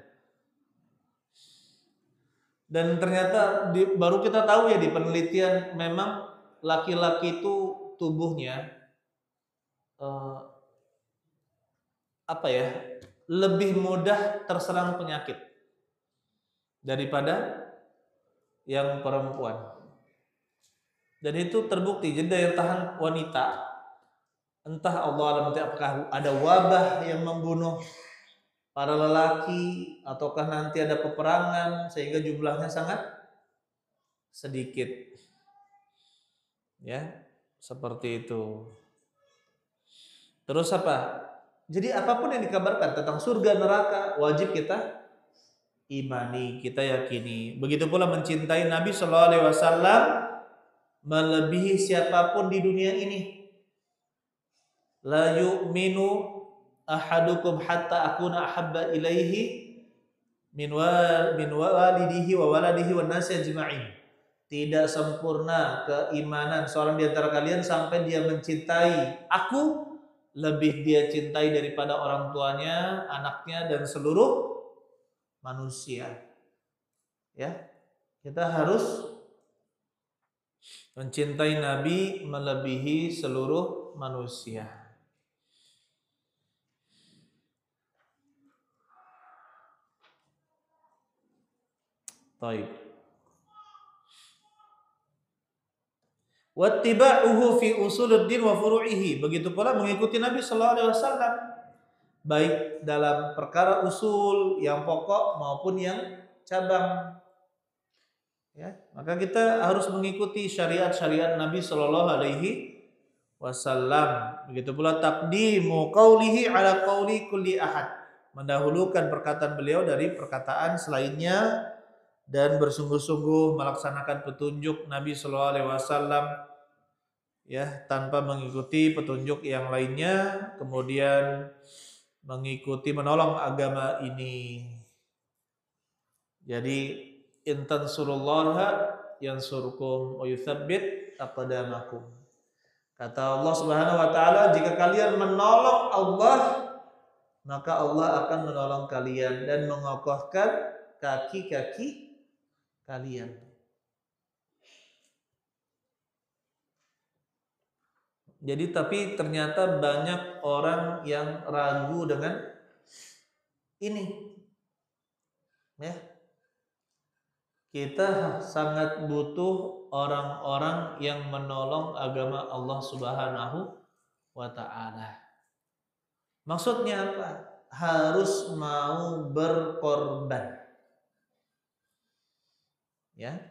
Dan ternyata baru kita tahu ya di penelitian memang laki-laki itu tubuhnya lebih mudah terserang penyakit daripada yang perempuan. Dan itu terbukti. Jadi daya tahan wanita, entah Allah alam apakah ada wabah yang membunuh para lelaki ataukah nanti ada peperangan sehingga jumlahnya sangat sedikit. Ya, seperti itu. Terus apa? Jadi apapun yang dikabarkan tentang surga neraka wajib kita imani, kita yakini. Begitu pula mencintai Nabi Shallallahu Alaihi Wasallam melebihi siapapun di dunia ini. La yu'minu ahadukum hatta akuna ahabba ilaihi min walidihi wa waladihi wan nasi ajma'in. Tidak sempurna keimanan seorang di antara kalian sampai dia mencintai aku lebih dia cintai daripada orang tuanya, anaknya dan seluruh manusia. Ya. Kita harus mencintai Nabi melebihi seluruh manusia. Baik. Wattiba'uhu fi usuluddin wa furu'ihi. Begitu pula mengikuti Nabi sallallahu alaihi wasallam baik dalam perkara usul yang pokok maupun yang cabang. Ya, maka kita harus mengikuti syariat-syariat Nabi sallallahu alaihi wasallam. Begitu pula taqdimu qaulihi ala qauli kulli ahad. Mendahulukan perkataan beliau dari perkataan selainnya dan bersungguh-sungguh melaksanakan petunjuk Nabi sallallahu alaihi wasallam ya tanpa mengikuti petunjuk yang lainnya, kemudian mengikuti menolong agama ini. Jadi intan surullaha yansurkum wa yutsabbit aqdamakum. Kata Allah Subhanahu wa taala, jika kalian menolong Allah, maka Allah akan menolong kalian dan mengokohkan kaki-kaki kalian. Jadi tapi ternyata banyak orang yang ragu dengan ini. Ya. Kita sangat butuh orang-orang yang menolong agama Allah Subhanahu wa taala. Maksudnya apa? Harus mau berkorban. Ya.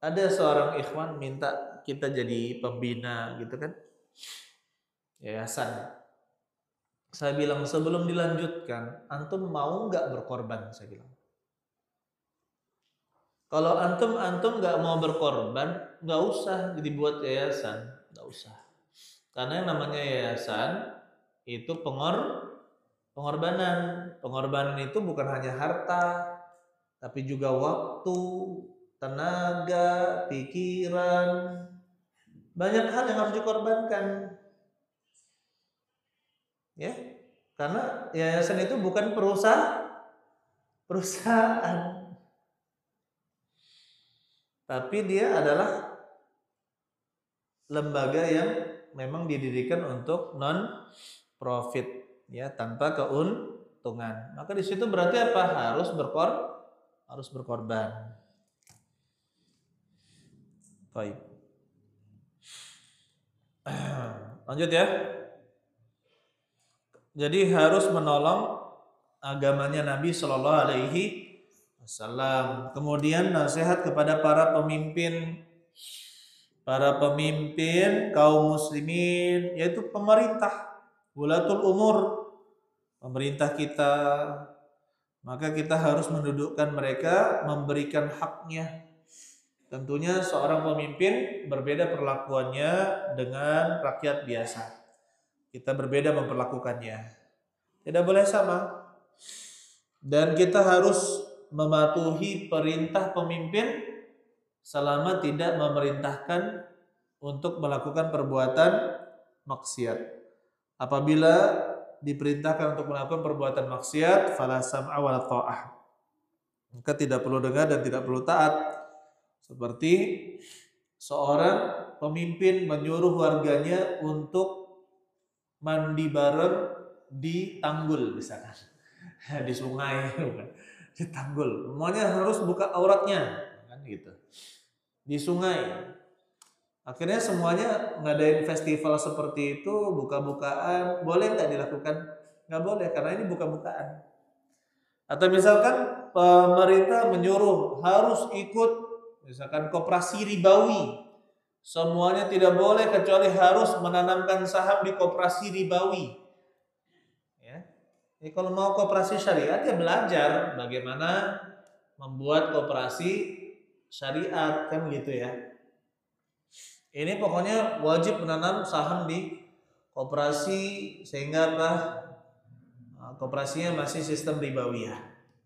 Ada seorang ikhwan minta kita jadi pembina gitu kan. Yayasan. Saya bilang sebelum dilanjutkan, antum mau nggak berkorban? Saya bilang. Kalau antum nggak mau berkorban, nggak usah dibuat yayasan, nggak usah. Karena yang namanya yayasan itu pengorbanan. Pengorbanan itu bukan hanya harta, tapi juga waktu, tenaga, pikiran. Banyak hal yang harus dikorbankan. Ya, karena yayasan itu bukan perusahaan. Tapi dia adalah lembaga yang memang didirikan untuk non profit ya, tanpa keuntungan. Maka di situ berarti apa? Harus berkorban. Baik. Lanjut ya. Jadi harus menolong agamanya Nabi Shallallahu alaihi wasallam. Kemudian nasihat kepada para pemimpin para pemimpin kaum muslimin, yaitu pemerintah, wulatul umur, pemerintah kita, maka kita harus mendudukkan mereka, memberikan haknya. Tentunya seorang pemimpin berbeda perlakuannya dengan rakyat biasa. Kita berbeda memperlakukannya. Tidak boleh sama. Dan kita harus mematuhi perintah pemimpin selama tidak memerintahkan untuk melakukan perbuatan maksiat. Apabila diperintahkan untuk melakukan perbuatan maksiat, fala sam'a wala tha'ah, maka tidak perlu dengar dan tidak perlu taat. Seperti seorang pemimpin menyuruh warganya untuk mandi bareng di tanggul misalkan, di sungai, di tanggul, semuanya harus buka auratnya, kan gitu. Di sungai. Akhirnya semuanya ngadain festival seperti itu, buka-bukaan, boleh nggak dilakukan? Nggak boleh, karena ini buka-bukaan. Atau misalkan pemerintah menyuruh harus ikut, misalkan koperasi ribawi, semuanya tidak boleh kecuali harus menanamkan saham di koperasi ribawi. Ya. Jadi kalau mau koperasi syariat ya belajar bagaimana membuat koperasi syariat, kan gitu ya. Ini pokoknya wajib menanam saham di koperasi sehingga apa? Koperasinya masih sistem ribawi ya.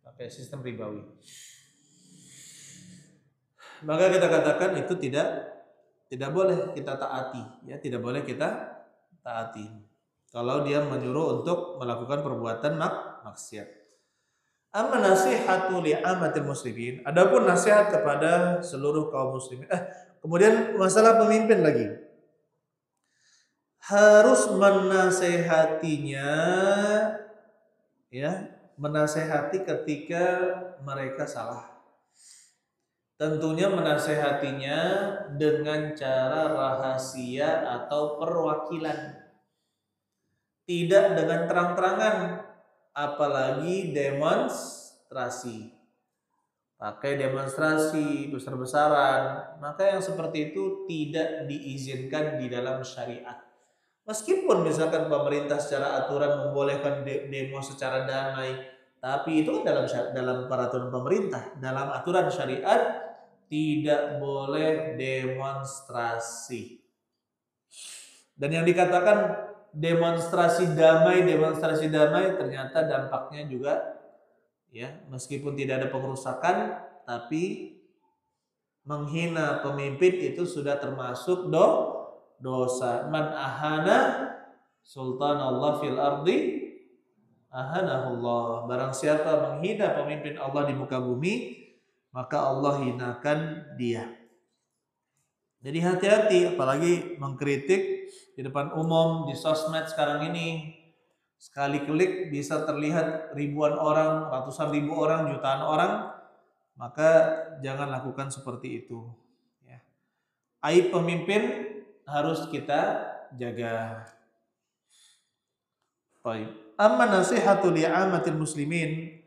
Pakai sistem ribawi. Maka kita katakan itu tidak boleh kita taati, ya, tidak boleh kita taati. Kalau dia menyuruh untuk melakukan perbuatan maksiat. Amma nasihatu li'amatil muslimin. Adapun nasihat kepada seluruh kaum muslimin. Kemudian masalah pemimpin lagi. Harus menasehatinya, ya, menasehati ketika mereka salah. Tentunya menasehatinya dengan cara rahasia atau perwakilan. Tidak dengan terang-terangan, apalagi demonstrasi. Pakai demonstrasi besar-besaran, maka yang seperti itu tidak diizinkan di dalam syariat. Meskipun misalkan pemerintah secara aturan membolehkan demo secara damai, tapi itu kan dalam peraturan pemerintah, dalam aturan syariat tidak boleh demonstrasi. Dan yang dikatakan demonstrasi damai ternyata dampaknya juga, ya, meskipun tidak ada pengerusakan, tapi menghina pemimpin itu sudah termasuk dosa. Man ahana sultanallah fil ardi ahanahullah. Barang siapa menghina pemimpin Allah di muka bumi, maka Allah hinakan dia. Jadi hati-hati, apalagi mengkritik di depan umum, di sosmed sekarang ini. Sekali klik bisa terlihat ribuan orang, ratusan ribu orang, jutaan orang, maka jangan lakukan seperti itu. Ya. Aib pemimpin harus kita jaga. Baik. Amma nasihatu li'amatil muslimin.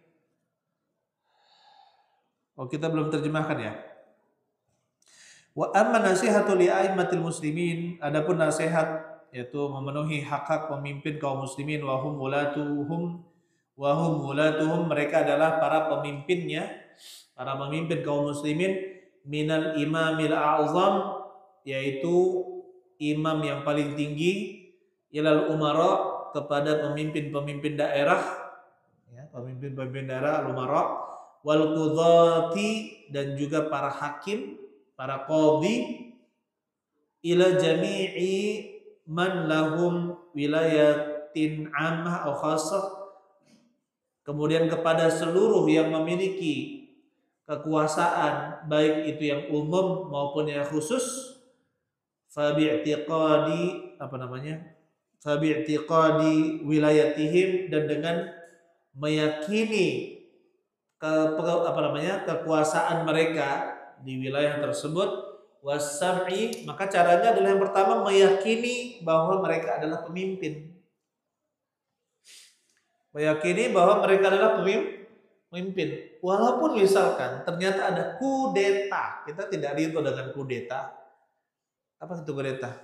Oh, kita belum terjemahkan ya. Wa amma nasihatu li'aimatil muslimin, adapun nasihat yaitu memenuhi hak-hak pemimpin kaum muslimin, wahum wulatuhum, mereka adalah para pemimpinnya, para pemimpin kaum muslimin, minal imamil a'zam, yaitu imam yang paling tinggi, ilal umara, kepada pemimpin-pemimpin daerah, ya, pemimpin-pemimpin daerah, al-umara, wal qudhati, dan juga para hakim, para qadhi, ila jami'i man lahum wilayatin ammah atau khassah, kemudian kepada seluruh yang memiliki kekuasaan, baik itu yang umum maupun yang khusus, fabi'tiqadi wilayatihim, dan dengan meyakini kekuasaan mereka di wilayah tersebut, wasam'i, maka caranya adalah yang pertama meyakini bahwa mereka adalah pemimpin. Meyakini bahwa mereka adalah pemimpin. Walaupun misalkan ternyata ada kudeta, kita tidak ridho dengan kudeta. Apa itu kudeta?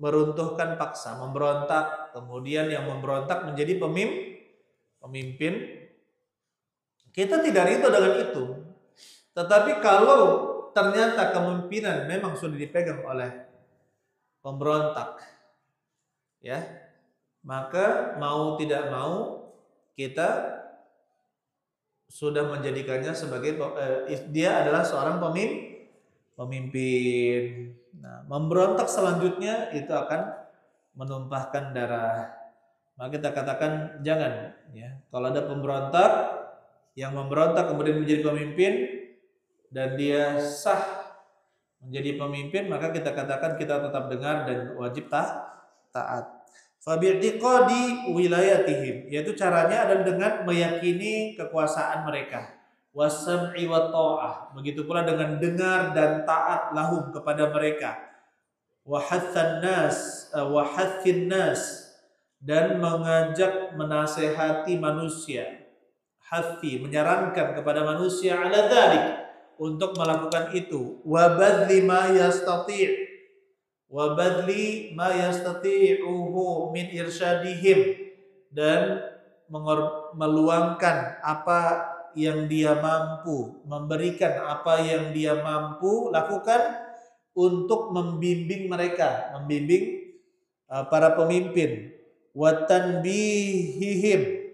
Meruntuhkan paksa, memberontak, kemudian yang memberontak menjadi pemimpin. Kita tidak ridho dengan itu. Tetapi kalau ternyata kepemimpinan memang sudah dipegang oleh pemberontak, ya, maka mau tidak mau kita sudah menjadikannya sebagai dia adalah seorang pemimpin. Nah, memberontak selanjutnya itu akan menumpahkan darah. Maka kita katakan jangan, ya. Kalau ada pemberontak yang memberontak kemudian menjadi pemimpin dan dia sah menjadi pemimpin, maka kita katakan kita tetap dengar dan wajib taat. Fabi'tiqadi wilayatihim, yaitu caranya adalah dengan meyakini kekuasaan mereka. Wasam'i wa ta'ah, begitu pula dengan dengar dan taat lahum kepada mereka. Wa hathan nas, dan mengajak menasehati manusia. Hathi, menyarankan kepada manusia ala dzalik, untuk melakukan itu. Wa badli ma yastati'uhu min irsyadihim, dan meluangkan apa yang dia mampu, memberikan apa yang dia mampu lakukan untuk membimbing mereka, membimbing para pemimpin. Wa tanbihihim,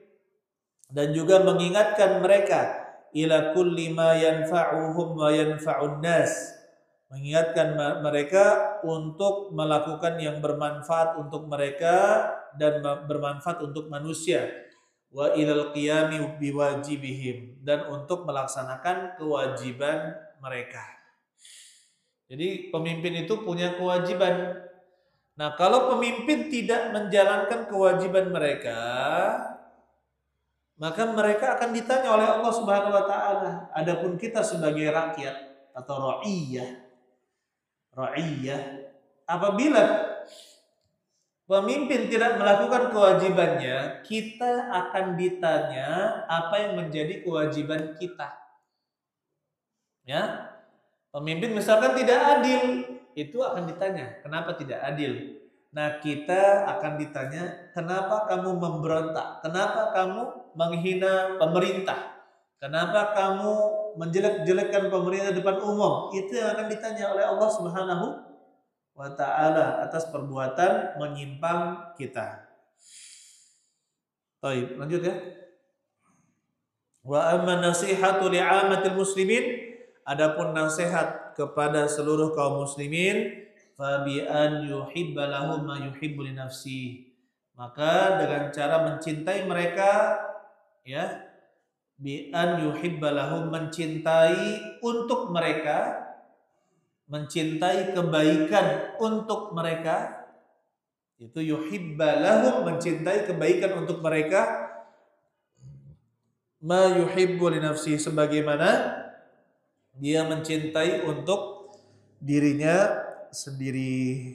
dan juga mengingatkan mereka ila kulli ma yanfa'uhum wa yanfa'un nas, mengingatkan mereka untuk melakukan yang bermanfaat untuk mereka dan bermanfaat untuk manusia. Wa ilal qiyami biwajibihim, dan untuk melaksanakan kewajiban mereka. Jadi pemimpin itu punya kewajiban. Nah, kalau pemimpin tidak menjalankan kewajiban mereka, maka mereka akan ditanya oleh Allah Subhanahu wa taala. Adapun kita sebagai rakyat atau ra'iyah, apabila pemimpin tidak melakukan kewajibannya, kita akan ditanya apa yang menjadi kewajiban kita. Ya. Pemimpin misalkan tidak adil, itu akan ditanya, kenapa tidak adil? Nah, kita akan ditanya, kenapa kamu memberontak? Kenapa kamu menghina pemerintah? Kenapa kamu menjelek-jelekkan pemerintah depan umum? Itu yang akan ditanya oleh Allah Subhanahu wa ta'ala atas perbuatan menyimpang kita. Baik, lanjut ya. Wa amma nasihatu li'amatil muslimin, adapun nasihat kepada seluruh kaum muslimin, fa bi an yuhibba lahum ma yuhibbu li nafsi, maka dengan cara mencintai mereka, ya, bi an yuhibba lahum, mencintai untuk mereka, mencintai kebaikan untuk mereka. Itu yuhibba lahum, mencintai kebaikan untuk mereka, ma yuhibbu li nafsi, sebagaimana dia mencintai untuk dirinya sendiri.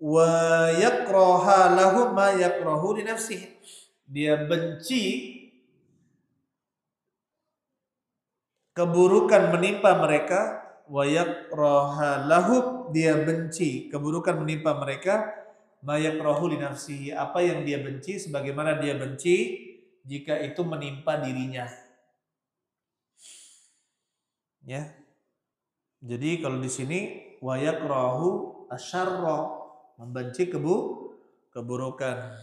Wa yakraha lahum ma yakrahu li nafsihi, dia benci keburukan menimpa mereka. Wa yakraha lahum, dia benci keburukan menimpa mereka. Ma yakrahu li nafsihi, apa yang dia benci sebagaimana dia benci jika itu menimpa dirinya. Ya. Jadi kalau di sini wa yakrahu asyarra, membenci keburukan.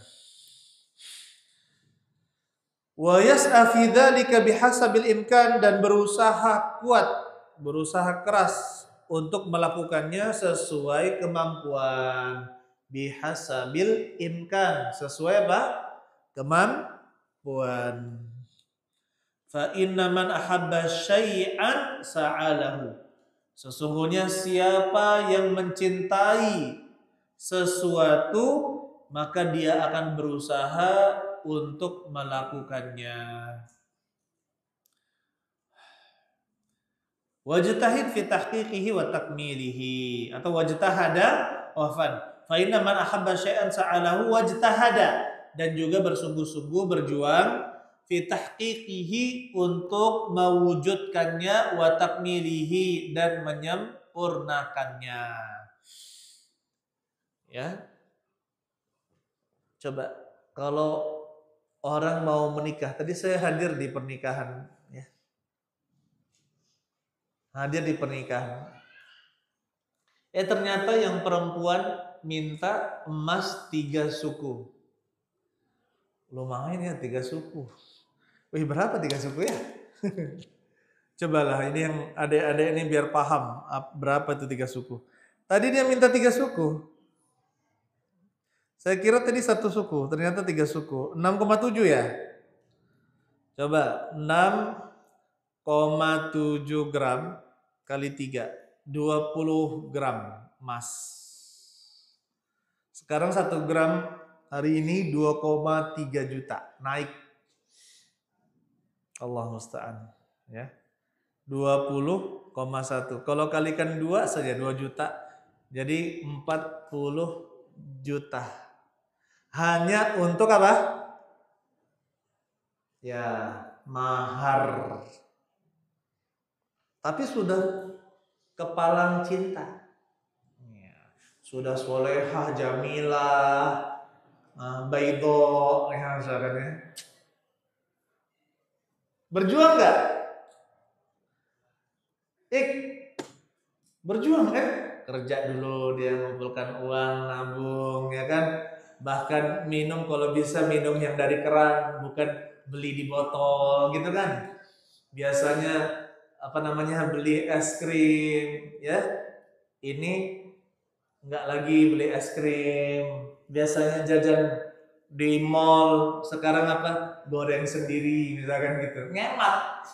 Wa yas'a fi dzalika bihasabil imkan, dan berusaha kuat, berusaha keras untuk melakukannya sesuai kemampuan. Bihasabil imkan, sesuai apa? Kemampuan. Fa inna man ahabba syai'an sa'alahu, sesungguhnya siapa yang mencintai sesuatu, maka dia akan berusaha untuk melakukannya. Wajtahid fi tahqiqihi wa takmilihi, atau wajtahada wafan. Fa inna man ahabba syai'an sa'alahu wajtahada, dan juga bersungguh-sungguh berjuang fi tahqiqihi, untuk mewujudkannya, wa takmilihi, dan menyempurnakannya. Ya, coba kalau orang mau menikah, tadi saya hadir di pernikahan, ya. Hadir di pernikahan. Ternyata yang perempuan minta emas 3 suku. Lumayan ya 3 suku. Wih, berapa 3 suku ya? Cobalah ini yang adik-adik ini biar paham berapa itu 3 suku. Tadi dia minta 3 suku. Saya kira tadi 1 suku, ternyata 3 suku. 6,7 ya? Coba 6,7 gram kali 3. 20 gram emas. Sekarang 1 gram hari ini 2,3 juta. Naik. Allah musta'an. Ya. 20,1. Kalau kalikan 2 saja 2 juta. Jadi 40 juta. Hanya untuk apa? Ya, mahar. Tapi sudah kepalang cinta. Ya. Sudah solehah, jamilah, baido, ya misalkan. Berjuang nggak? Berjuang kan? Kerja dulu, dia mengumpulkan uang, nabung, ya kan? Bahkan minum kalau bisa minum yang dari keran, bukan beli di botol, gitu kan? Biasanya beli es krim, ya? Ini nggak lagi beli es krim. Biasanya jajan di mall, sekarang goreng sendiri, misalkan gitu. Ngemat.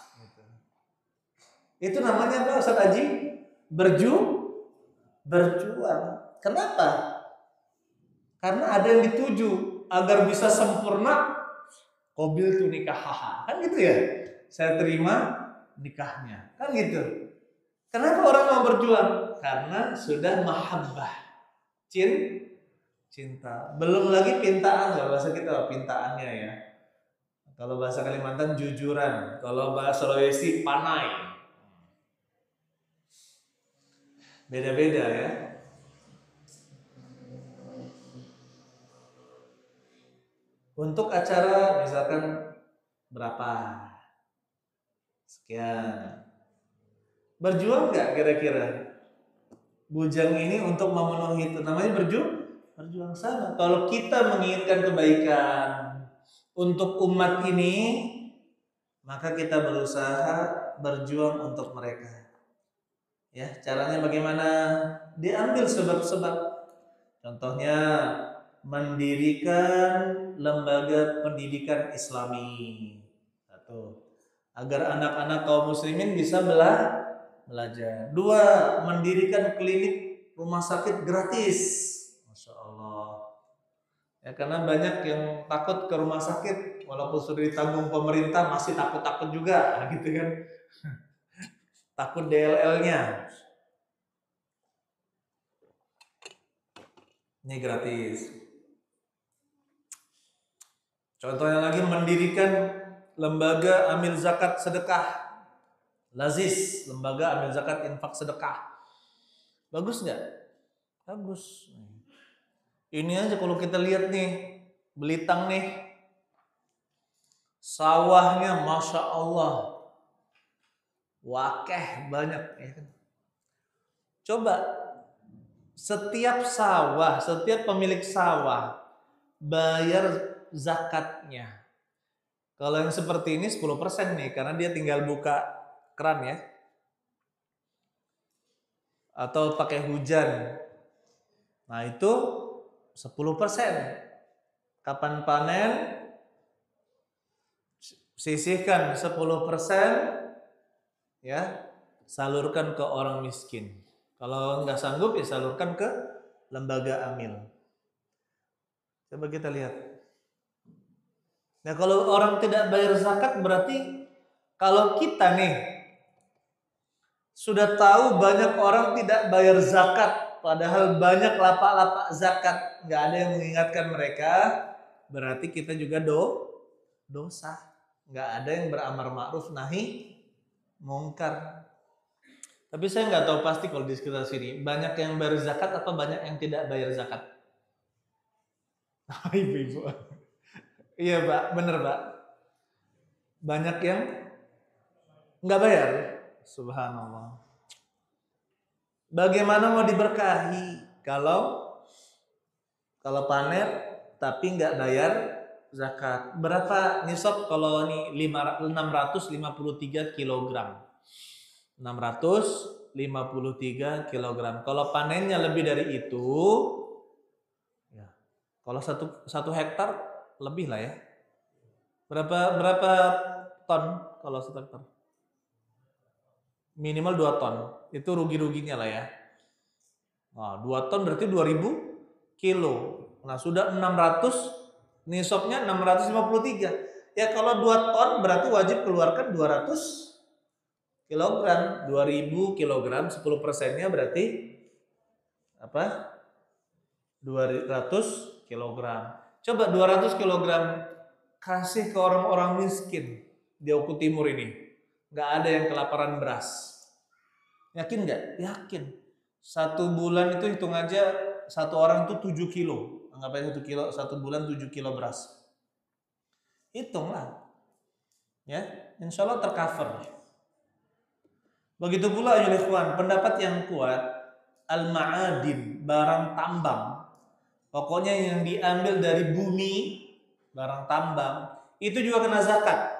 Itu namanya apa Ustaz Haji? Berjuang. Kenapa? Karena ada yang dituju agar bisa sempurna. Qabil tu nikah, kan gitu ya? Saya terima nikahnya, kan gitu. Kenapa orang mau berjuang? Karena sudah mahabbah, cinta. Belum lagi pintaan, nggak bahasa kita pintaannya ya. Kalau bahasa Kalimantan jujuran, kalau bahasa Sulawesi panai. Beda-beda ya. Untuk acara misalkan berapa? Sekian. Berjuang nggak kira-kira? Bujang ini untuk memenuhi itu namanya berjuang sama. Kalau kita menginginkan kebaikan untuk umat ini, maka kita berusaha berjuang untuk mereka. Ya, caranya bagaimana? Diambil sebab-sebab. Contohnya mendirikan lembaga pendidikan Islami. Satu, agar anak-anak kaum muslimin bisa belajar. 2, mendirikan klinik rumah sakit gratis. Masya Allah. Ya, karena banyak yang takut ke rumah sakit, walaupun sudah ditanggung pemerintah masih takut-takut juga, gitu kan? Takut DLL-nya. Ini gratis. Contohnya lagi mendirikan lembaga amil zakat sedekah. Lazis, lembaga amil zakat infak sedekah. Bagus nggak? Bagus. Ini aja kalau kita lihat nih, Belitang nih, sawahnya Masya Allah, wakeh banyak. Ya kan? Coba, setiap pemilik sawah bayar zakatnya. Kalau yang seperti ini 10% nih, karena dia tinggal buka keran ya. Atau pakai hujan. Nah itu 10%. Kapan panen, sisihkan 10%, ya, salurkan ke orang miskin. Kalau nggak sanggup, ya salurkan ke lembaga amil. Coba kita lihat. Nah kalau orang tidak bayar zakat, berarti kalau kita nih sudah tahu banyak orang tidak bayar zakat, padahal banyak lapak-lapak zakat, nggak ada yang mengingatkan mereka, berarti kita juga dosa. Nggak ada yang beramar ma'ruf nahi mungkar. Tapi saya nggak tahu pasti kalau di sekitar sini banyak yang bayar zakat atau banyak yang tidak bayar zakat. Ibu-ibu. Iya Pak, bener Pak. Banyak yang nggak bayar. Subhanallah. Bagaimana mau diberkahi kalau panen tapi nggak bayar zakat? Berapa nisab kalau ini 653 kilogram? 653 kilogram. Kalau panennya lebih dari itu, ya, kalau satu hektar lebih lah ya. Berapa ton kalau 1 hektar? Minimal 2 ton. Itu rugi-ruginya lah ya. Nah, 2 ton berarti 2000 kilo. Nah, sudah 600, nisabnya 653. Ya kalau 2 ton berarti wajib keluarkan 200 kilogram. 2000 kilogram, 10%-nya berarti apa? 200 kilogram. Coba 200 kilogram kasih ke orang-orang miskin di Oku Timur ini. Nggak ada yang kelaparan beras. Yakin nggak? Yakin. 1 bulan itu hitung aja, 1 orang itu 7 kilo. Anggap aja 1 kilo, 1 bulan 7 kilo beras. Hitunglah. Ya, insya Allah tercover. Begitu pula ya ikhwan, pendapat yang kuat, al-ma'adin, barang tambang. Pokoknya yang diambil dari bumi, barang tambang, itu juga kena zakat.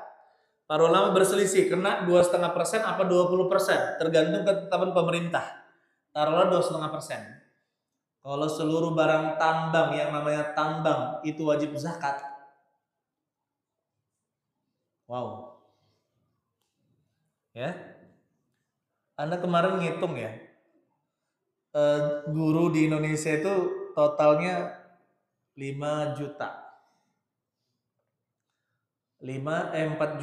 Para ulama berselisih, kena 2,5% apa 20%, tergantung ketetapan pemerintah. Taruhlah 2,5%. Kalau seluruh barang tambang yang namanya tambang itu wajib zakat. Wow. Ya. Anda kemarin ngitung ya. Guru di Indonesia itu totalnya 5 juta. 4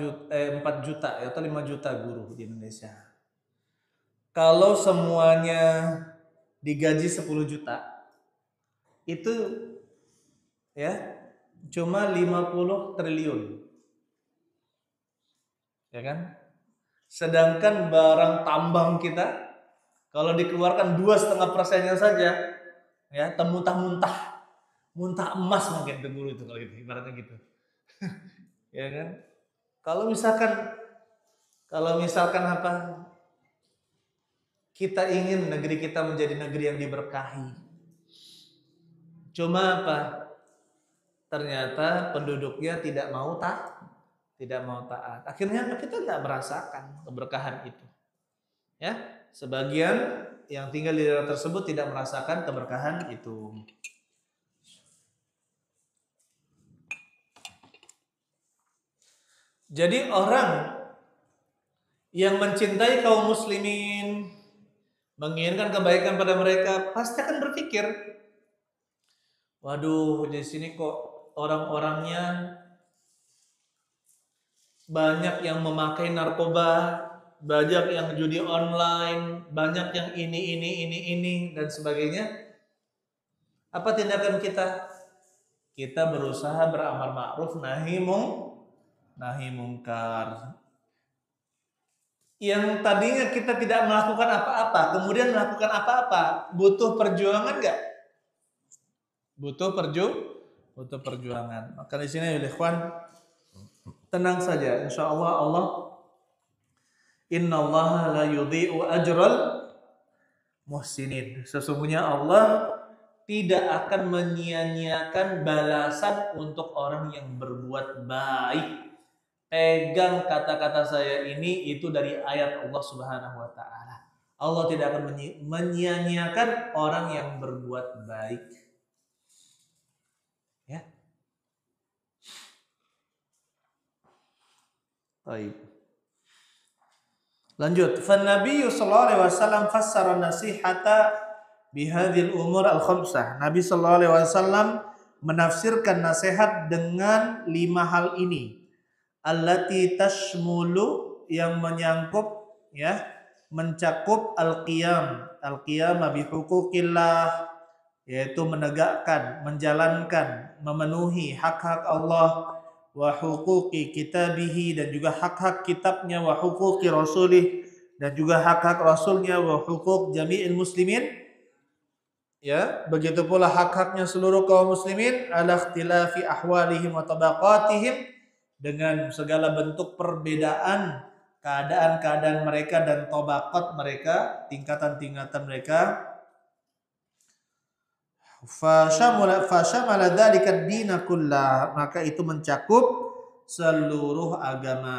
juta atau 5 juta guru di Indonesia. Kalau semuanya digaji 10 juta, itu ya cuma 50 triliun. Ya kan? Sedangkan barang tambang kita kalau dikeluarkan 2,5%-nya saja, ya muntah emas mungkin itu guru itu kalau gitu, ibaratnya gitu. Ya kan? Kalau misalkan apa? Kita ingin negeri kita menjadi negeri yang diberkahi. Cuma apa? Ternyata penduduknya tidak mau taat. Akhirnya kita nggak merasakan keberkahan itu. Ya, sebagian yang tinggal di daerah tersebut tidak merasakan keberkahan itu. Jadi orang yang mencintai kaum muslimin, menginginkan kebaikan pada mereka, pasti akan berpikir, waduh, di sini kok orang-orangnya banyak yang memakai narkoba, banyak yang judi online, banyak yang ini dan sebagainya. Apa tindakan kita? Kita berusaha beramar ma'ruf nahi mungkar. Yang tadinya kita tidak melakukan apa-apa, kemudian melakukan apa-apa, butuh perjuangan nggak? Butuh perjuangan. Maka di sini ya ikhwan, tenang saja, insya Allah innallaha la yudhi'u ajral muhsinin. Sesungguhnya Allah tidak akan menyia-nyiakan balasan untuk orang yang berbuat baik. Pegang kata-kata saya ini, itu dari ayat Allah Subhanahu wa taala. Allah tidak akan menyia-nyiakan orang yang berbuat baik. Ya. Baik. Lanjut. Fan Nabi sallallahu alaihi wasallam fassara nasihata bihadhil umur al-khamsah. Nabi sallallahu alaihi wasallam menafsirkan nasihat dengan 5 hal ini. Allati tashmulu, yang mencakup al-qiyam bi huquqillah, yaitu menegakkan, menjalankan, memenuhi hak-hak Allah, wa huquqi kitabihi, dan juga hak-hak kitabnya, wa huquqi rasulih, dan juga hak-hak rasulnya, wa huquq jami'il muslimin, Ya, begitu pula hak-haknya seluruh kaum muslimin ala ikhtilafi ahwalihim wa tabaqatihim, dengan segala bentuk perbedaan keadaan-keadaan mereka dan tabaqat mereka, tingkatan-tingkatan mereka. Fashamala dzalika ad-dina kullah, maka itu mencakup seluruh agama.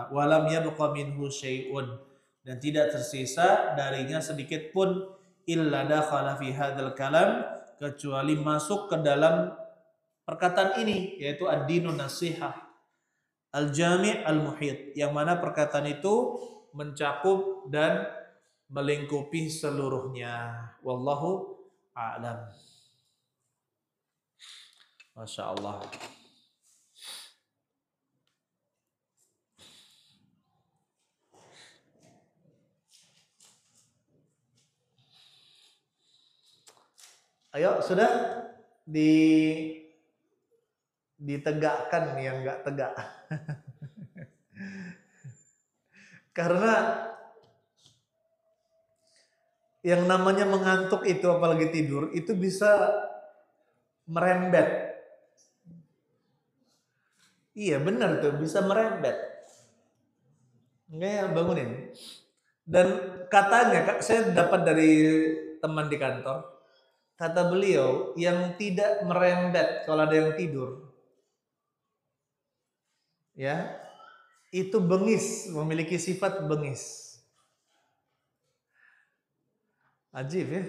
Walam yabqa minhu syai'un, dan tidak tersisa darinya sedikit pun, illa dakhala fi hadzal kalam, kecuali masuk ke dalam perkataan ini, yaitu ad-dinun nasihah al-jami' al-muhit, yang mana perkataan itu mencakup dan melingkupi seluruhnya. Wallahu a'lam. Masya Allah. Ayo, sudah ditegakkan yang nggak tegak. Karena yang namanya mengantuk itu, apalagi tidur, itu bisa merembet. Iya benar tuh, bisa merembet. Enggak ya, bangunin. Dan katanya, saya dapat dari teman di kantor, kata beliau, yang tidak merembet kalau ada yang tidur, ya, itu bengis, memiliki sifat bengis. Ajib ya,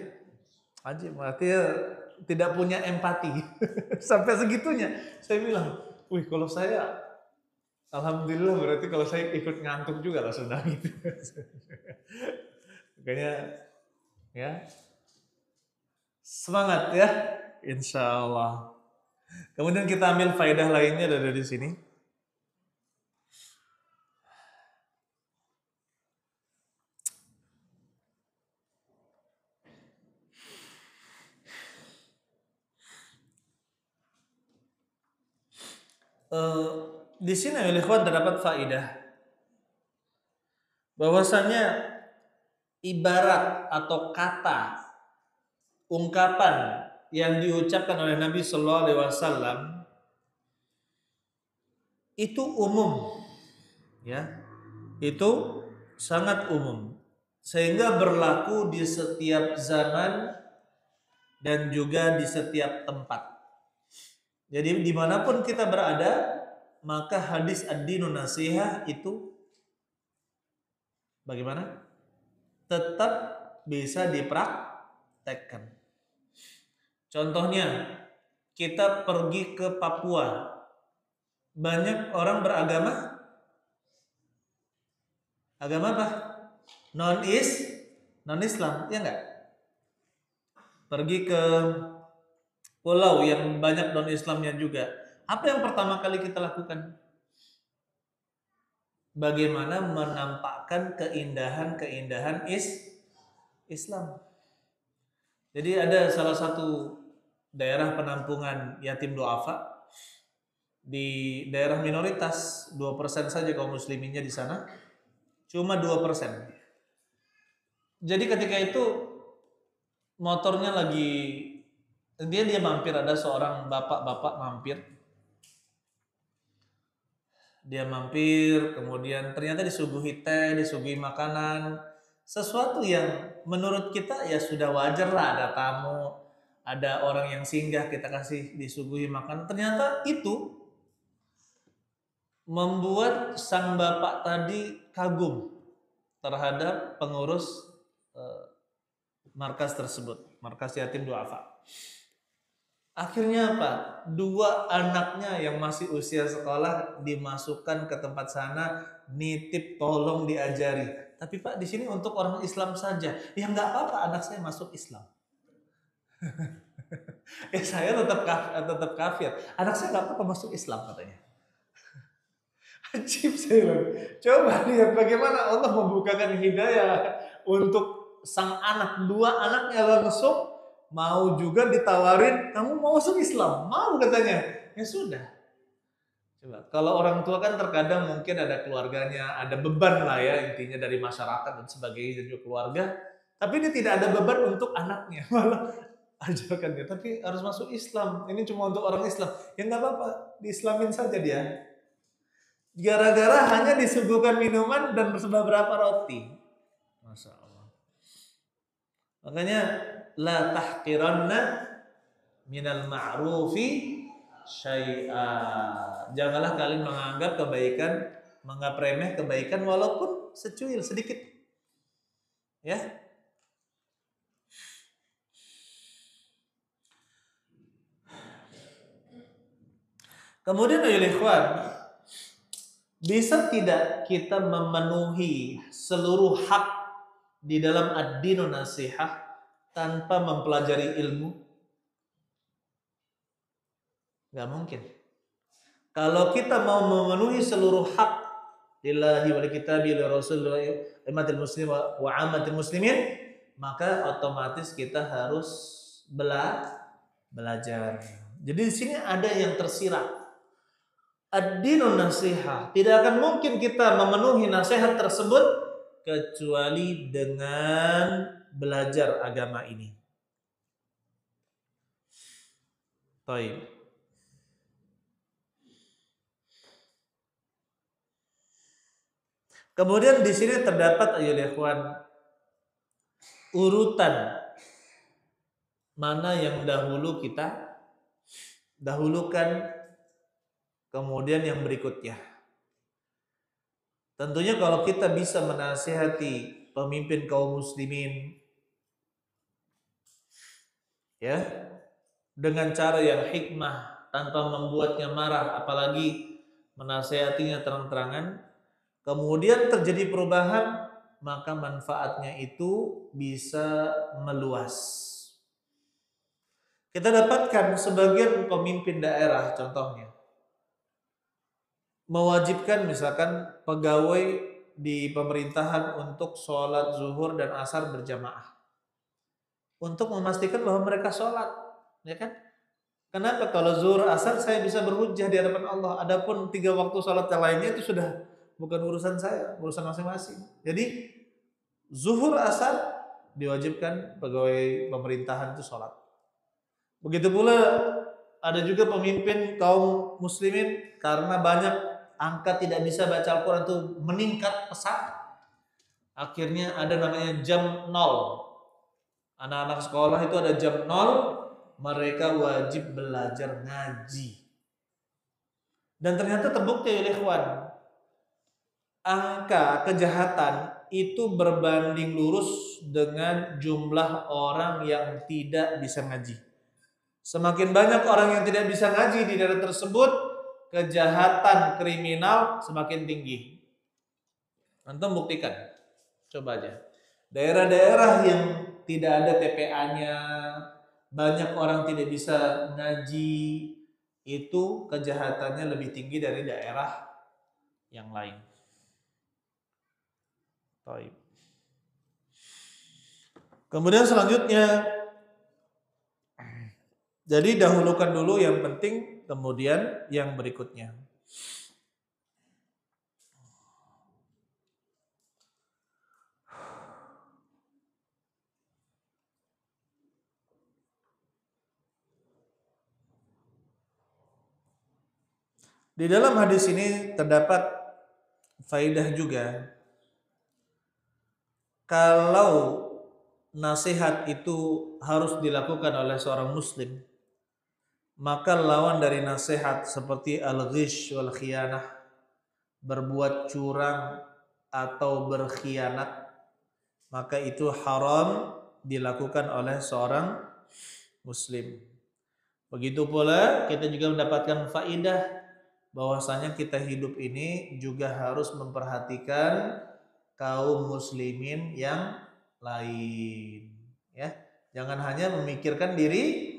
ajib. Artinya tidak punya empati. Sampai segitunya. Saya bilang, wih, kalau saya, alhamdulillah, berarti kalau saya ikut ngantuk juga lah sudah gitu. Makanya ya, semangat ya, insya Allah. Kemudian kita ambil faedah lainnya dari sini. Di sini oleh ikhwan terdapat faedah bahwasanya ibarat atau kata, ungkapan yang diucapkan oleh Nabi Sallallahu Alaihi Wasallam itu umum, ya, itu sangat umum, sehingga berlaku di setiap zaman dan juga di setiap tempat. Jadi dimanapun kita berada, maka hadis ad-dinun nasihah itu bagaimana? Tetap bisa dipraktekkan. Contohnya, kita pergi ke Papua, banyak orang beragama, agama apa? Non-Islam, ya enggak? Pergi ke pulau yang banyak non-Islamnya juga. Apa yang pertama kali kita lakukan? Bagaimana menampakkan keindahan Islam. Jadi ada salah satu daerah penampungan yatim duafa di daerah minoritas, 2% saja kaum musliminnya di sana. Cuma 2%. Jadi ketika itu motornya lagi, dia mampir, ada seorang bapak-bapak mampir. Dia mampir, kemudian ternyata disuguhi teh, disuguhi makanan, sesuatu yang menurut kita ya sudah wajar lah, ada tamu, ada orang yang singgah, kita kasih disuguhi makanan. Ternyata itu membuat sang bapak tadi kagum terhadap pengurus markas tersebut, markas yatim duafa. Akhirnya apa? 2 anaknya yang masih usia sekolah dimasukkan ke tempat sana, nitip tolong diajari. Tapi Pak, di sini untuk orang Islam saja. Ya nggak apa-apa, anak saya masuk Islam. Saya tetap kafir. Anak saya nggak apa-apa masuk Islam katanya. Ajib saya bilang. Coba lihat bagaimana Allah membukakan hidayah untuk sang anak, 2 anaknya langsung mau juga ditawarin, kamu mau masuk Islam? Mau katanya. Ya sudah. Coba, kalau orang tua kan terkadang mungkin ada keluarganya, ada beban lah ya intinya dari masyarakat dan sebagainya, dan juga keluarga. Tapi ini tidak ada beban untuk anaknya. Malah ajarkannya, tapi harus masuk Islam. Ini cuma untuk orang Islam. Ya nggak apa-apa, diislamin saja dia. Gara-gara hanya disuguhkan minuman dan beberapa roti. Masya Allah. Makanya la tahqiranna minal ma'rufi syai'a. Janganlah kalian menganggap remeh kebaikan walaupun secuil sedikit. Ya. Kemudian ya ikhwan, bisa tidak kita memenuhi seluruh hak di dalam ad-dinun nasihah tanpa mempelajari ilmu? Gak mungkin. Kalau kita mau memenuhi seluruh hak lillahi wa likitabi li rasulillah umatil muslim wa ammatil muslimin, maka otomatis kita harus belajar. Jadi di sini ada yang tersirat. Ad-dinun nasihah. Tidak akan mungkin kita memenuhi nasihat tersebut kecuali dengan belajar agama ini. Baik. Kemudian di sini terdapat ayolah ikhwan urutan mana yang dahulu kita dahulukan, kemudian yang berikutnya. Tentunya kalau kita bisa menasihati pemimpin kaum muslimin ya dengan cara yang hikmah tanpa membuatnya marah, apalagi menasihatinya terang-terangan, kemudian terjadi perubahan, maka manfaatnya itu bisa meluas. Kita dapatkan sebagian pemimpin daerah contohnya mewajibkan misalkan pegawai di pemerintahan untuk sholat zuhur dan asar berjamaah untuk memastikan bahwa mereka sholat, ya kan? Kenapa? Kalau zuhur asar saya bisa berhujjah di hadapan Allah. Adapun 3 waktu sholat yang lainnya itu sudah bukan urusan saya, urusan masing-masing. Jadi zuhur asar diwajibkan pegawai pemerintahan itu sholat. Begitu pula ada juga pemimpin kaum muslimin karena banyak angka tidak bisa baca Al-Quran itu meningkat pesat. Akhirnya ada namanya jam 0. Anak-anak sekolah itu ada jam 0, mereka wajib belajar ngaji. Dan ternyata terbukti oleh ikhwan, angka kejahatan itu berbanding lurus dengan jumlah orang yang tidak bisa ngaji. Semakin banyak orang yang tidak bisa ngaji di daerah tersebut, kejahatan kriminal semakin tinggi. Antum buktikan, coba aja. Daerah-daerah yang tidak ada TPA-nya, banyak orang tidak bisa ngaji, itu kejahatannya lebih tinggi dari daerah yang lain. Baik. Kemudian selanjutnya, jadi dahulukan dulu yang penting, kemudian yang berikutnya. Di dalam hadis ini terdapat faidah juga. Kalau nasihat itu harus dilakukan oleh seorang muslim, maka lawan dari nasihat seperti al-ghish wal khiyanah, berbuat curang atau berkhianat, maka itu haram dilakukan oleh seorang muslim. Begitu pula kita juga mendapatkan faidah bahwasanya kita hidup ini juga harus memperhatikan kaum muslimin yang lain, ya. Jangan hanya memikirkan diri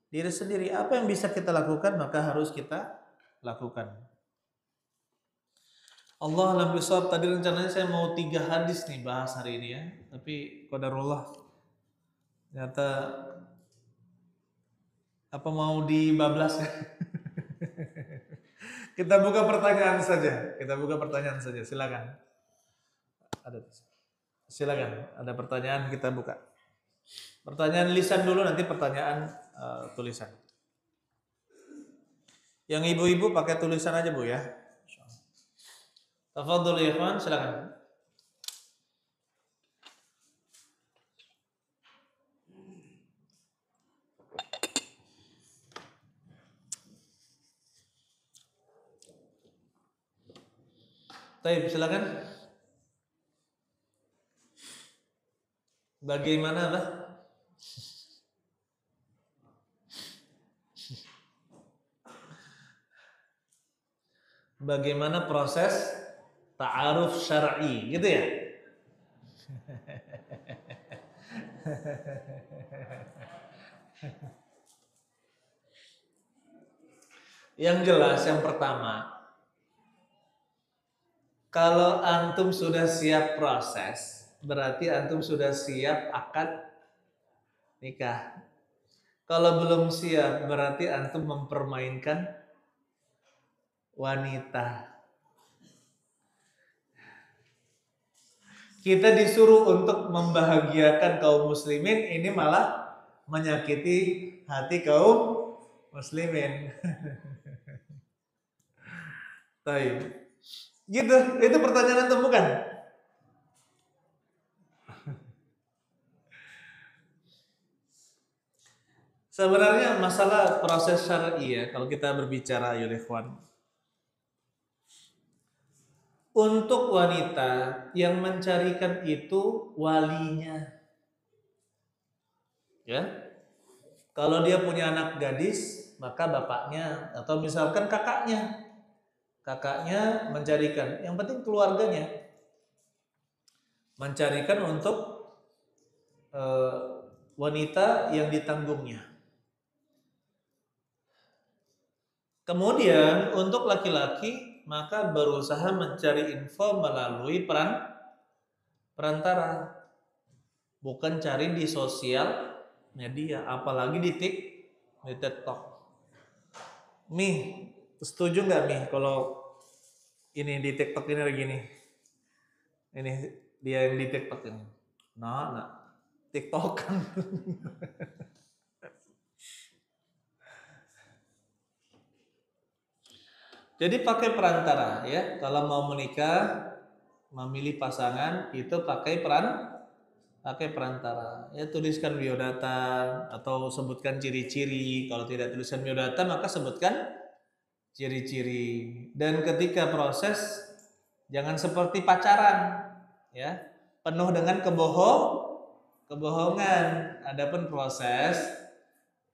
sendiri. Apa yang bisa kita lakukan maka harus kita lakukan. Allah alam bisawab. Tadi rencananya saya mau 3 hadis nih bahas hari ini ya, tapi qadarullah ternyata apa mau dibablas. Kita buka pertanyaan saja. Silakan. Silakan. Ada pertanyaan kita buka. Pertanyaan lisan dulu, nanti pertanyaan tulisan. Yang ibu-ibu pakai tulisan aja Bu ya. Tafadhol ya ikhwan, silakan. Baik, silakan. Bagaimana, Bah? Bagaimana proses ta'aruf syar'i, gitu ya? Yang jelas, yang pertama, kalau antum sudah siap proses, berarti antum sudah siap akad nikah. Kalau belum siap, berarti antum mempermainkan wanita. Kita disuruh untuk membahagiakan kaum muslimin, ini malah menyakiti hati kaum muslimin. Baik. Gitu, itu pertanyaan antum bukan? Sebenarnya masalah proses syar'i ya, kalau kita berbicara ya ikhwan. Untuk wanita yang mencarikan itu walinya. Ya. Kalau dia punya anak gadis, maka bapaknya atau misalkan kakaknya. Kakaknya mencarikan, yang penting keluarganya mencarikan untuk wanita yang ditanggungnya. Kemudian untuk laki-laki maka berusaha mencari info melalui perantara, bukan cari di sosial media, apalagi di TikTok. Mi, setuju nggak Mi kalau ini di TikTok ini lagi gini? Ini dia yang di TikTok ini. Nah, TikTok kan. Jadi pakai perantara ya. Kalau mau menikah, memilih pasangan itu pakai perantara. Ya tuliskan biodata atau sebutkan ciri-ciri. Kalau tidak tuliskan biodata maka sebutkan ciri-ciri. Dan ketika proses jangan seperti pacaran ya, penuh dengan kebohongan. Adapun proses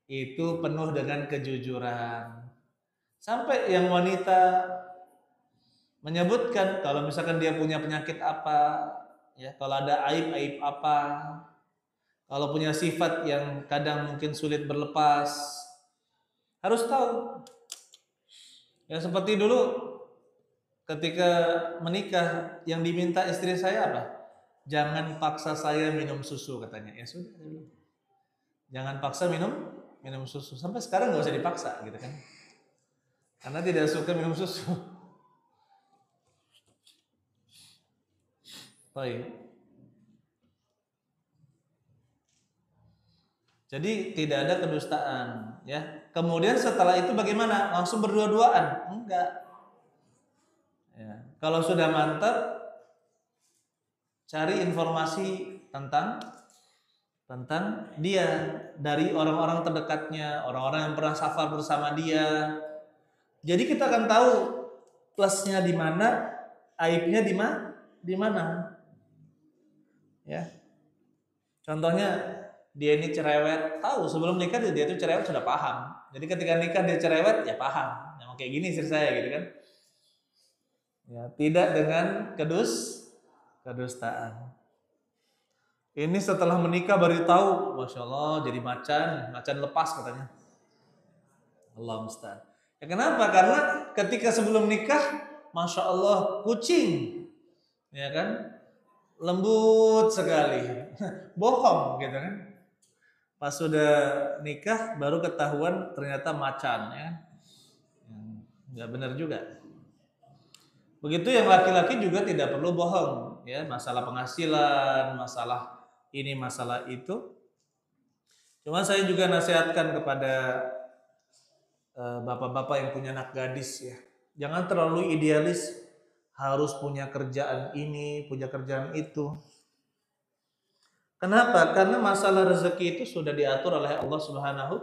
itu penuh dengan kejujuran. Sampai yang wanita menyebutkan kalau misalkan dia punya penyakit apa, ya, kalau ada aib-aib apa, kalau punya sifat yang kadang mungkin sulit berlepas, harus tahu. Ya seperti dulu ketika menikah yang diminta istri saya apa? Jangan paksa saya minum susu katanya. Ya sudah dulu. Jangan paksa minum susu. Sampai sekarang nggak usah dipaksa gitu kan. Karena tidak suka minum susu. Baik. Jadi tidak ada kedustaan, ya. Kemudian setelah itu bagaimana? Langsung berdua-duaan? Enggak. Ya. Kalau sudah mantap, cari informasi tentang dia dari orang-orang terdekatnya, orang-orang yang pernah safar bersama dia. Jadi kita akan tahu plusnya di mana, aibnya di mana. Ya. Contohnya dia ini cerewet, tahu sebelum nikah dia itu cerewet sudah paham. Jadi ketika nikah dia cerewet, ya paham. Nah, kayak gini istri saya gitu kan. Ya, tidak dengan kedustaan. Ini setelah menikah baru tahu, Masya Allah jadi macan lepas katanya. Allah musta'an. Ya kenapa? Karena ketika sebelum nikah, Masya Allah kucing, ya kan, lembut sekali, bohong gitu kan. Pas sudah nikah baru ketahuan ternyata macan, ya, nggak benar juga. Begitu yang laki-laki juga tidak perlu bohong, ya, masalah penghasilan, masalah ini, masalah itu, Cuma saya juga nasihatkan kepada bapak-bapak yang punya anak gadis ya. Jangan terlalu idealis, harus punya kerjaan ini, punya kerjaan itu. Kenapa? Karena masalah rezeki itu sudah diatur oleh Allah Subhanahu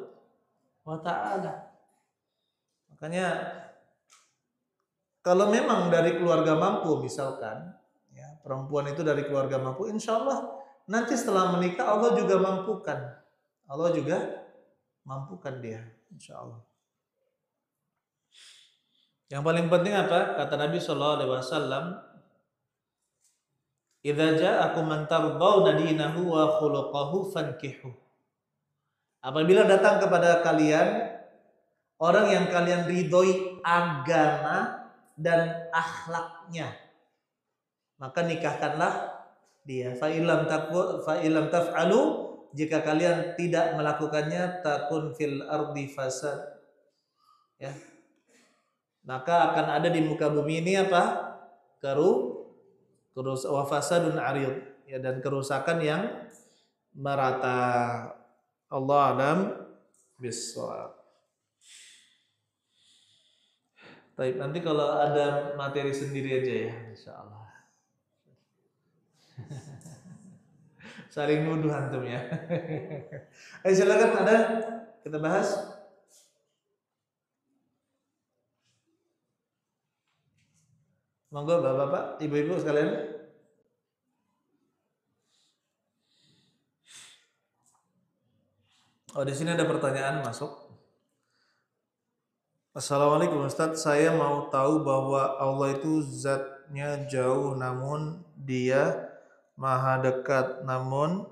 wa taala. Makanya kalau memang dari keluarga mampu misalkan, ya, perempuan itu dari keluarga mampu, insya Allah nanti setelah menikah Allah juga mampukan. Allah juga mampukan dia, insya Allah. Yang paling penting apa? Kata Nabi Shallallahu Alaihi Wasallam, "Idza ja'akum man tardawna dinahu wa khuluquhu fankihu." Apabila datang kepada kalian orang yang kalian ridhoi agama dan akhlaknya, maka nikahkanlah dia. Fa illam taf'alu, jika kalian tidak melakukannya, takun fil ardi fasad. Ya. Maka akan ada di muka bumi ini apa? Wafasadun arid, ya, dan kerusakan yang merata. Allah alam bisawab. Baik, nanti kalau ada materi sendiri aja ya, insya Allah. Saling nuduh antum ya. Ayo silakan, ada kita bahas. Monggo bapak-bapak, ibu-ibu sekalian. Oh, di sini ada pertanyaan masuk. Assalamualaikum Ustadz, saya mau tahu bahwa Allah itu zatnya jauh namun dia maha dekat, namun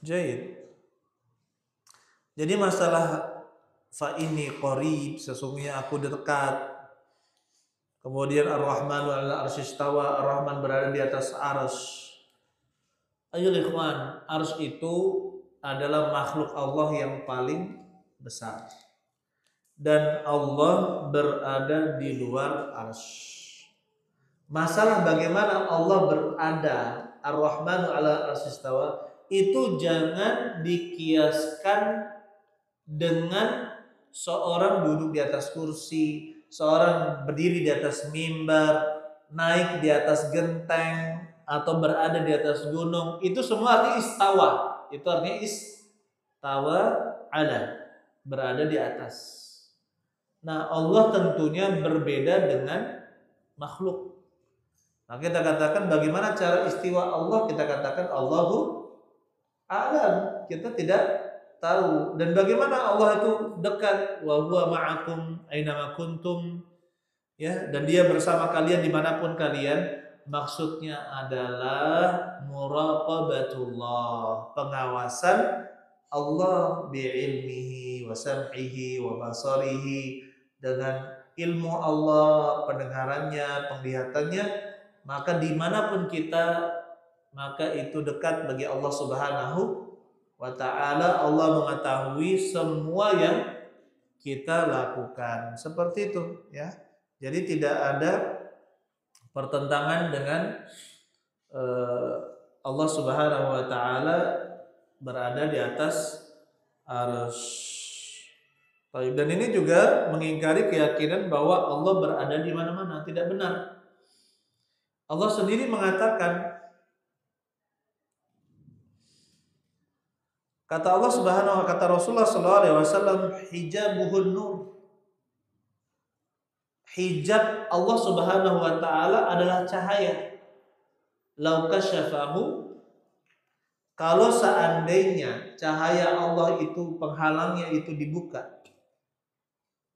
jahit. Jadi masalah fa ini qarib, sesungguhnya aku dekat. Kemudian Ar-Rahmanu 'alal arsy istawa, Ar-Rahman berada di atas arsy. Ayo ikhwan, arsy itu adalah makhluk Allah yang paling besar. Dan Allah berada di luar arsy. Masalah bagaimana Allah berada, Ar-Rahmanu 'alal arsy istawa, itu jangan dikiaskan dengan seorang duduk di atas kursi, seorang berdiri di atas mimbar, naik di atas genteng, atau berada di atas gunung. Itu semua artinya istawa. Itu artinya istawa ala, berada di atas. Nah, Allah tentunya berbeda dengan makhluk. Nah, kita katakan bagaimana cara istiwa Allah? Kita katakan Allahu a'lam. Kita tidak tahu. Dan bagaimana Allah itu dekat, wa huwa ma'akum aina kuntum, ya, dan dia bersama kalian dimanapun kalian. Maksudnya adalah muraqabatullah, pengawasan Allah bi'ilmihi wa sam'ihi wa basarihi, dengan ilmu Allah, pendengarannya, penglihatannya. Maka dimanapun kita, maka itu dekat bagi Allah Subhanahu wa ta'ala. Allah mengetahui semua yang kita lakukan. Seperti itu ya. Jadi tidak ada pertentangan dengan Allah Subhanahu wa ta'ala berada di atas arsy. Dan ini juga mengingkari keyakinan bahwa Allah berada di mana-mana. Tidak benar. Allah sendiri mengatakan, kata Allah Subhanahu wa, kata Rasulullah sallallahu alaihi wasallam, hijabuhun nur. Hijab Allah Subhanahu wa taala adalah cahaya. Lau kasyafahu, kalau seandainya cahaya Allah itu penghalangnya itu dibuka,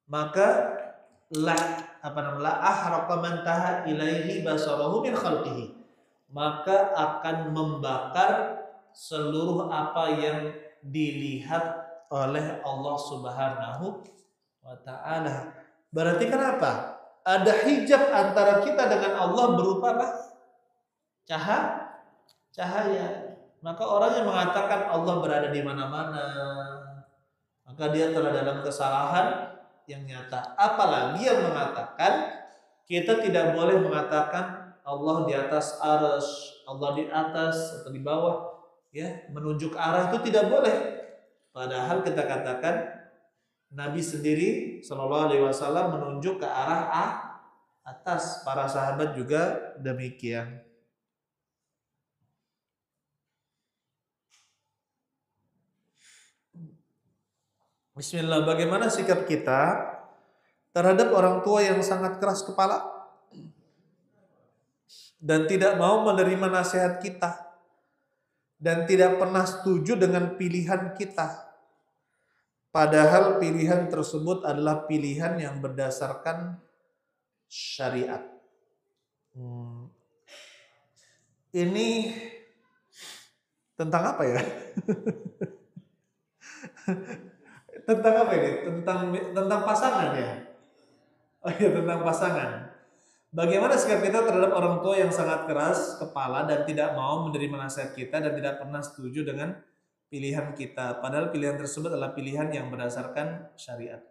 maka la ahraqa man taha ilaihi basarahu min khalqihi, maka akan membakar seluruh apa yang dilihat oleh Allah Subhanahu wa ta'ala. Berarti kenapa? Ada hijab antara kita dengan Allah berupa apa? Cahaya. Maka orang yang mengatakan Allah berada di mana-mana, maka dia telah dalam kesalahan yang nyata. Apalagi yang mengatakan kita tidak boleh mengatakan Allah di atas arsy, Allah di atas atau di bawah, ya, menunjuk arah itu tidak boleh. Padahal kita katakan Nabi sendiri Shallallahu Alaihi Wasallam menunjuk ke arah atas, para sahabat juga demikian. Bismillah, bagaimana sikap kita terhadap orang tua yang sangat keras kepala dan tidak mau menerima nasihat kita dan tidak pernah setuju dengan pilihan kita, padahal pilihan tersebut adalah pilihan yang berdasarkan syariat. Ini tentang apa ya? Tentang apa ini? Tentang pasangan ya? Oh iya, tentang pasangan. Bagaimana sikap kita terhadap orang tua yang sangat keras kepala dan tidak mau menerima nasihat kita dan tidak pernah setuju dengan pilihan kita, padahal pilihan tersebut adalah pilihan yang berdasarkan syariat.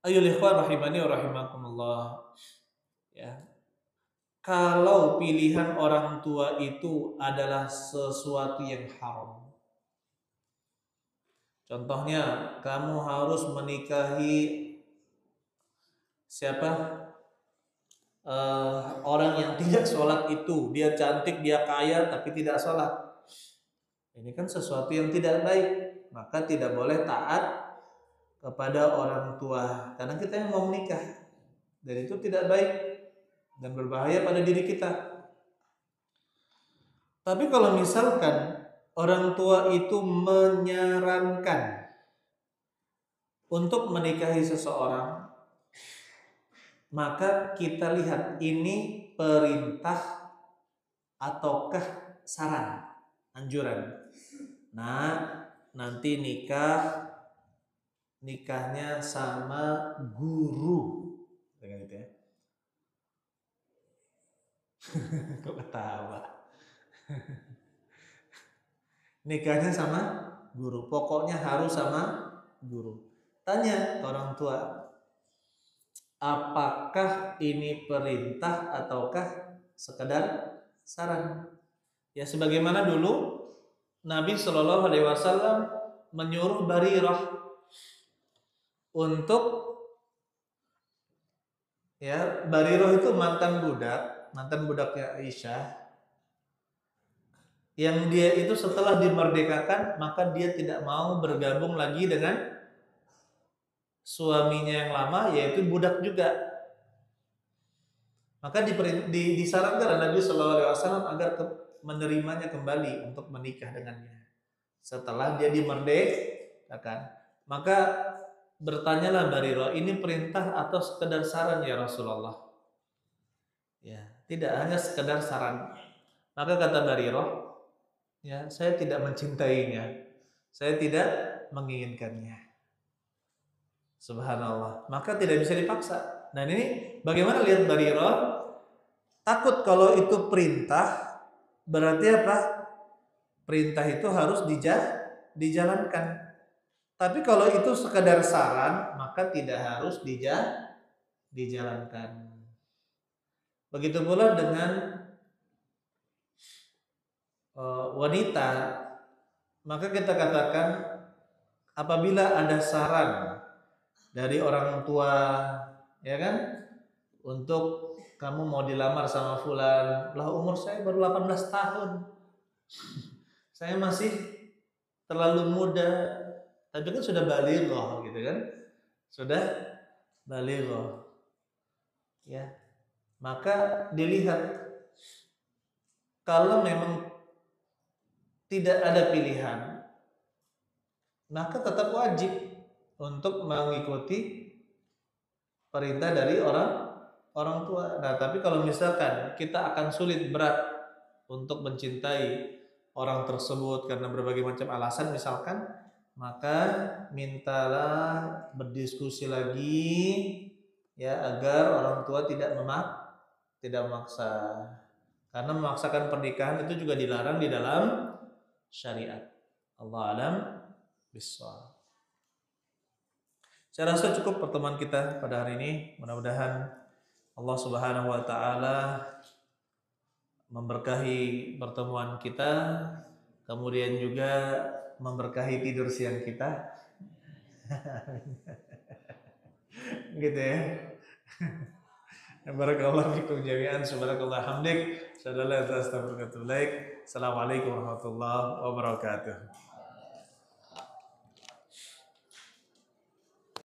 Ayyuhal ikhwan rahimani wa rahimakumullah. Ya. Kalau pilihan orang tua itu adalah sesuatu yang haram. Contohnya, kamu harus menikahi siapa? Orang yang tidak sholat itu. Dia cantik, dia kaya, tapi tidak sholat. Ini kan sesuatu yang tidak baik. Maka tidak boleh taat kepada orang tua, karena kita yang mau menikah, dan itu tidak baik dan berbahaya pada diri kita. Tapi kalau misalkan orang tua itu menyarankan untuk menikahi seseorang, maka kita lihat ini perintah ataukah saran, anjuran. Nah, nanti nikahnya sama guru, dengan gitu ya. Kok ketawa? Nikahnya sama guru, pokoknya harus sama guru. Tanya ke orang tua, apakah ini perintah ataukah sekedar saran? Ya, sebagaimana dulu Nabi Shallallahu Alaihi Wasallam menyuruh Barirah untuk, ya, Barirah itu mantan budaknya Aisyah, yang dia itu setelah dimerdekakan maka dia tidak mau bergabung lagi dengan suaminya yang lama, yaitu budak juga. Maka disarankan Nabi Shallallahu Alaihi Wasallam agar menerimanya kembali untuk menikah dengannya setelah dia dimerdekakan. Maka bertanyalah Barirah, ini perintah atau sekedar saran ya Rasulullah? Ya, tidak hanya sekedar saran. Maka kata Barirah, ya, saya tidak mencintainya, saya tidak menginginkannya. Subhanallah. Maka tidak bisa dipaksa. Nah, ini bagaimana lihat Barirah? Takut kalau itu perintah, berarti apa? Perintah itu harus dijalankan. Tapi kalau itu sekadar saran, maka tidak harus dijalankan. Begitu pula dengan wanita, maka kita katakan apabila ada saran dari orang tua, ya kan, untuk kamu mau dilamar sama fulan, lah umur saya baru 18 tahun, saya masih terlalu muda, tapi kan sudah balighah gitu kan, sudah balighah, ya, maka dilihat kalau memang tidak ada pilihan, maka tetap wajib untuk mengikuti perintah dari orang tua. Nah, tapi kalau misalkan kita akan sulit, berat untuk mencintai orang tersebut karena berbagai macam alasan misalkan, maka mintalah berdiskusi lagi, ya, agar orang tua tidak memaksa. Karena memaksakan pernikahan itu juga dilarang di dalam syariat. Allah alam bissawab. Saya rasa cukup pertemuan kita pada hari ini. Mudah-mudahan Allah Subhanahu wa taala memberkahi pertemuan kita, kemudian juga memberkahi tidur siang kita. Gitu ya. Barakallahu fikum jami'an, subhanakallah hamdik, syadallah astaghfiruka wa atubu ilaik. Assalamualaikum warahmatullahi wabarakatuh.